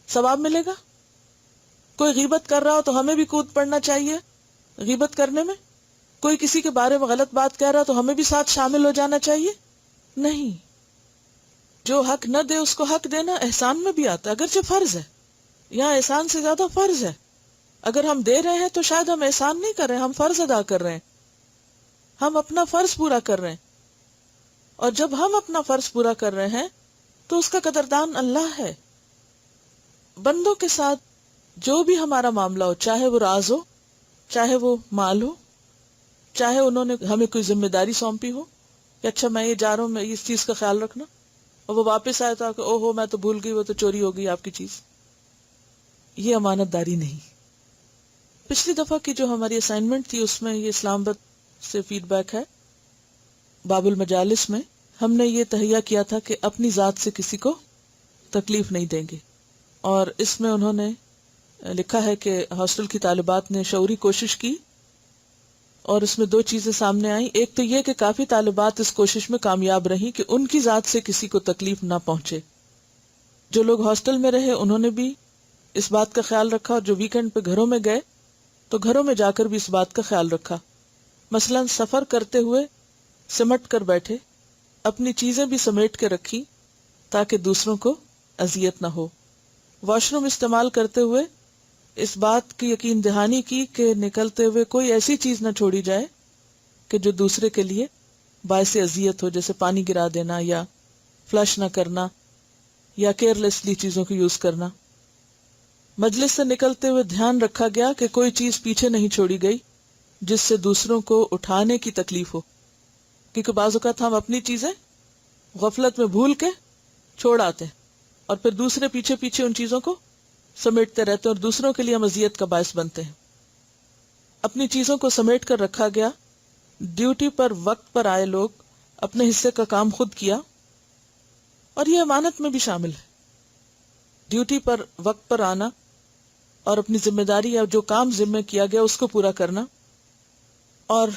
A: ثواب ملے گا؟ کوئی غیبت کر رہا ہو تو ہمیں بھی کود پڑنا چاہیے غیبت کرنے میں؟ کوئی کسی کے بارے میں غلط بات کہہ رہا تو ہمیں بھی ساتھ شامل ہو جانا چاہیے؟ نہیں. جو حق نہ دے اس کو حق دینا احسان میں بھی آتا ہے، اگرچہ فرض ہے. یہاں احسان سے زیادہ فرض ہے. اگر ہم دے رہے ہیں تو شاید ہم احسان نہیں کر رہے ہیں، ہم فرض ادا کر رہے ہیں، ہم اپنا فرض پورا کر رہے ہیں. اور جب ہم اپنا فرض پورا کر رہے ہیں تو اس کا قدردان اللہ ہے. بندوں کے ساتھ جو بھی ہمارا معاملہ ہو، چاہے وہ راز ہو، چاہے وہ مال ہو، چاہے انہوں نے ہمیں کوئی ذمہ داری سونپی ہو کہ اچھا میں یہ جا رہا ہوں، میں اس چیز کا خیال رکھنا، اور وہ واپس آیا تھا کہ او ہو میں تو بھول گئی، وہ تو چوری ہو گئی آپ کی چیز. یہ امانت داری نہیں. پچھلی دفعہ کی جو ہماری اسائنمنٹ تھی اس میں یہ اسلام آباد سے فیڈ بیک ہے. باب المجالس میں ہم نے یہ تہیہ کیا تھا کہ اپنی ذات سے کسی کو تکلیف نہیں دیں گے، اور اس میں انہوں نے لکھا ہے کہ ہاسٹل کی طالبات نے شعوری کوشش کی اور اس میں 2 چیزیں سامنے آئیں. ایک تو یہ کہ کافی طالبات اس کوشش میں کامیاب رہیں کہ ان کی ذات سے کسی کو تکلیف نہ پہنچے. جو لوگ ہاسٹل میں رہے انہوں نے بھی اس بات کا خیال رکھا، اور جو ویکنڈ پہ گھروں میں گئے تو گھروں میں جا کر بھی اس بات کا خیال رکھا. مثلا سفر کرتے ہوئے سمٹ کر بیٹھے، اپنی چیزیں بھی سمیٹ کے رکھی تاکہ دوسروں کو اذیت نہ ہو. واش روم استعمال کرتے ہوئے اس بات کی یقین دہانی کی کہ نکلتے ہوئے کوئی ایسی چیز نہ چھوڑی جائے کہ جو دوسرے کے لیے باعث اذیت ہو، جیسے پانی گرا دینا یا فلش نہ کرنا یا کیئرلیسلی چیزوں کو یوز کرنا. مجلس سے نکلتے ہوئے دھیان رکھا گیا کہ کوئی چیز پیچھے نہیں چھوڑی گئی جس سے دوسروں کو اٹھانے کی تکلیف ہو، کیونکہ بعض اوقات ہم اپنی چیزیں غفلت میں بھول کے چھوڑ آتے ہیں اور پھر دوسرے پیچھے پیچھے ان چیزوں کو سمیٹتے رہتے ہیں اور دوسروں کے لیے ہم اذیت کا باعث بنتے ہیں. اپنی چیزوں کو سمیٹ کر رکھا گیا. ڈیوٹی پر وقت پر آئے لوگ اپنے حصے کا کام خود کیا، اور یہ امانت میں بھی شامل ہے. ڈیوٹی پر وقت پر آنا اور اپنی ذمہ داری یا جو کام ذمہ کیا گیا اس کو پورا کرنا. اور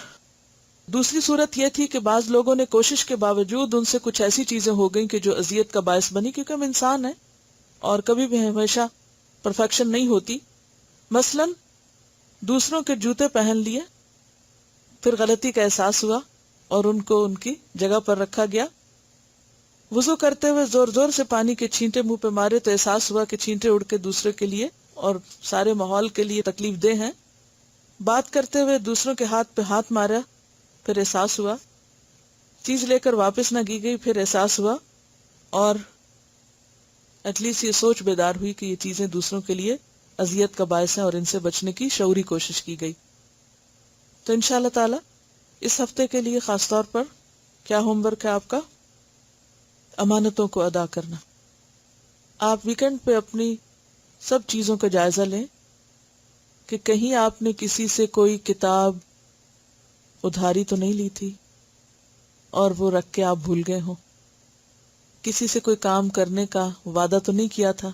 A: دوسری صورت یہ تھی کہ بعض لوگوں نے کوشش کے باوجود ان سے کچھ ایسی چیزیں ہو گئیں کہ جو اذیت کا باعث بنی، کیونکہ ہم انسان ہیں اور کبھی بھی ہمیشہ پرفیکشن نہیں ہوتی. مثلا دوسروں کے جوتے پہن لیے، پھر غلطی کا احساس ہوا اور ان کو ان کی جگہ پر رکھا گیا. وضو کرتے ہوئے زور زور سے پانی کے چھینٹے منہ پہ مارے تو احساس ہوا کہ چھینٹے اڑ کے دوسرے کے لیے اور سارے ماحول کے لیے تکلیف دہ ہیں. بات کرتے ہوئے دوسروں کے ہاتھ پہ ہاتھ مارا، پھر احساس ہوا. چیز لے کر واپس نہ کی گئی، پھر احساس ہوا، اور ایٹ لیسٹ یہ سوچ بیدار ہوئی کہ یہ چیزیں دوسروں کے لیے اذیت کا باعث ہیں اور ان سے بچنے کی شعوری کوشش کی گئی. تو انشاءاللہ تعالی اس ہفتے کے لیے خاص طور پر کیا ہوم ورک ہے آپ کا؟ امانتوں کو ادا کرنا. آپ ویکنڈ پہ اپنی سب چیزوں کا جائزہ لیں کہ کہیں آپ نے کسی سے کوئی کتاب ادھاری تو نہیں لی تھی اور وہ رکھ کے آپ بھول گئے ہوں. کسی سے کوئی کام کرنے کا وعدہ تو نہیں کیا تھا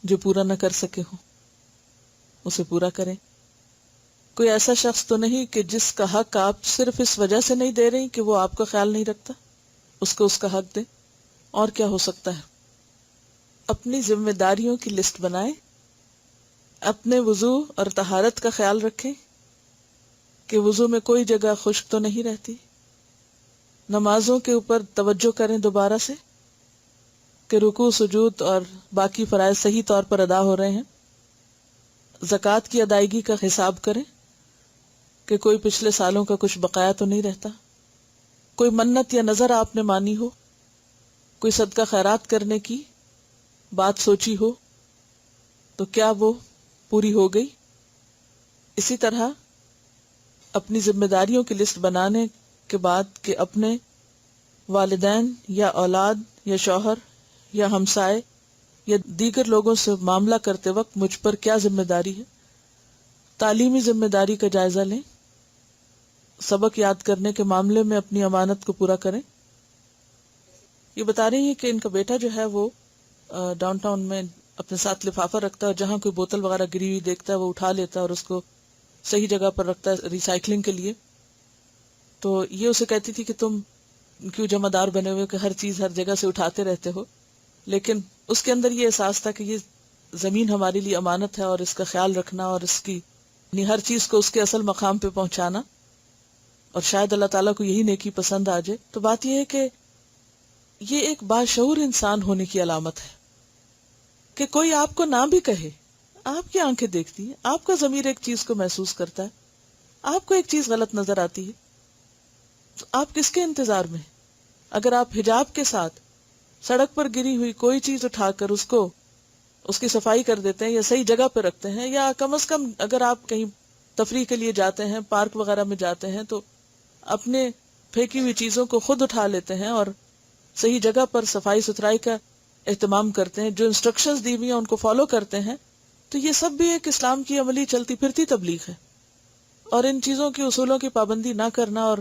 A: جو پورا نہ کر سکے ہوں، اسے پورا کریں. کوئی ایسا شخص تو نہیں کہ جس کا حق آپ صرف اس وجہ سے نہیں دے رہی کہ وہ آپ کا خیال نہیں رکھتا، اس کو اس کا حق دیں. اور کیا ہو سکتا ہے؟ اپنی ذمہ داریوں کی لسٹ بنائیں، اپنے وضو اور طہارت کا خیال رکھیں کہ وضو میں کوئی جگہ خشک تو نہیں رہتی. نمازوں کے اوپر توجہ کریں دوبارہ سے کہ رکوع سجود اور باقی فرائض صحیح طور پر ادا ہو رہے ہیں. زکوٰۃ کی ادائیگی کا حساب کریں کہ کوئی پچھلے سالوں کا کچھ بقایا تو نہیں رہتا. کوئی منت یا نظر آپ نے مانی ہو، کوئی صدقہ خیرات کرنے کی بات سوچی ہو تو کیا وہ پوری ہو گئی؟ اسی طرح اپنی ذمہ داریوں کی لسٹ بنانے کے بعد کہ اپنے والدین یا اولاد یا شوہر یا ہمسائے یا دیگر لوگوں سے معاملہ کرتے وقت مجھ پر کیا ذمہ داری ہے. تعلیمی ذمہ داری کا جائزہ لیں. سبق یاد کرنے کے معاملے میں اپنی امانت کو پورا کریں. یہ بتا رہی ہیں کہ ان کا بیٹا جو ہے وہ ڈاؤن ٹاؤن میں اپنے ساتھ لفافہ رکھتا ہے اور جہاں کوئی بوتل وغیرہ گری ہوئی دیکھتا ہے وہ اٹھا لیتا ہے اور اس کو صحیح جگہ پر رکھتا ہے ریسائکلنگ کے لیے. تو یہ اسے کہتی تھی کہ تم کیوں جمع دار بنے ہوئے کہ ہر چیز ہر جگہ سے اٹھاتے رہتے ہو. لیکن اس کے اندر یہ احساس تھا کہ یہ زمین ہمارے لیے امانت ہے اور اس کا خیال رکھنا اور اس کی یعنی ہر چیز کو اس کے اصل مقام پہ پہنچانا، اور شاید اللہ تعالیٰ کو یہی نیکی پسند آ جائے. تو بات یہ ہے کہ یہ ایک باشعور انسان ہونے کی علامت ہے کہ کوئی آپ کو نہ بھی کہے، آپ کی آنکھیں دیکھتی ہیں، آپ کا ضمیر ایک چیز کو محسوس کرتا ہے، آپ کو ایک چیز غلط نظر آتی ہے، تو آپ کس کے انتظار میں؟ اگر آپ حجاب کے ساتھ سڑک پر گری ہوئی کوئی چیز اٹھا کر اس کی صفائی کر دیتے ہیں یا صحیح جگہ پہ رکھتے ہیں، یا کم از کم اگر آپ کہیں تفریح کے لیے جاتے ہیں، پارک وغیرہ میں جاتے ہیں، تو اپنے پھینکی ہوئی چیزوں کو خود اٹھا لیتے ہیں اور صحیح جگہ پر صفائی ستھرائی کا اہتمام کرتے ہیں، جو انسٹرکشنز دی ہوئی ہیں ان کو فالو کرتے ہیں، تو یہ سب بھی ایک اسلام کی عملی چلتی پھرتی تبلیغ ہے. اور ان چیزوں کی اصولوں کی پابندی نہ کرنا اور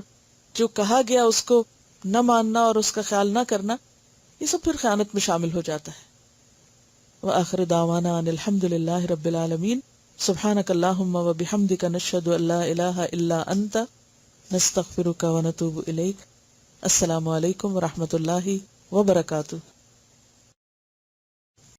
A: جو کہا گیا اس کو نہ ماننا اور اس کا خیال نہ کرنا، یہ سب پھر خیانت میں شامل ہو جاتا ہے. وآخر دعوانا ان الحمد للہ رب العالمین. سبحانک اللہم وبحمدک نشہد ان لا الہ الا انت نستغفرک ونتوب الیک. السلام علیکم ورحمۃ اللہ وبرکاتہ.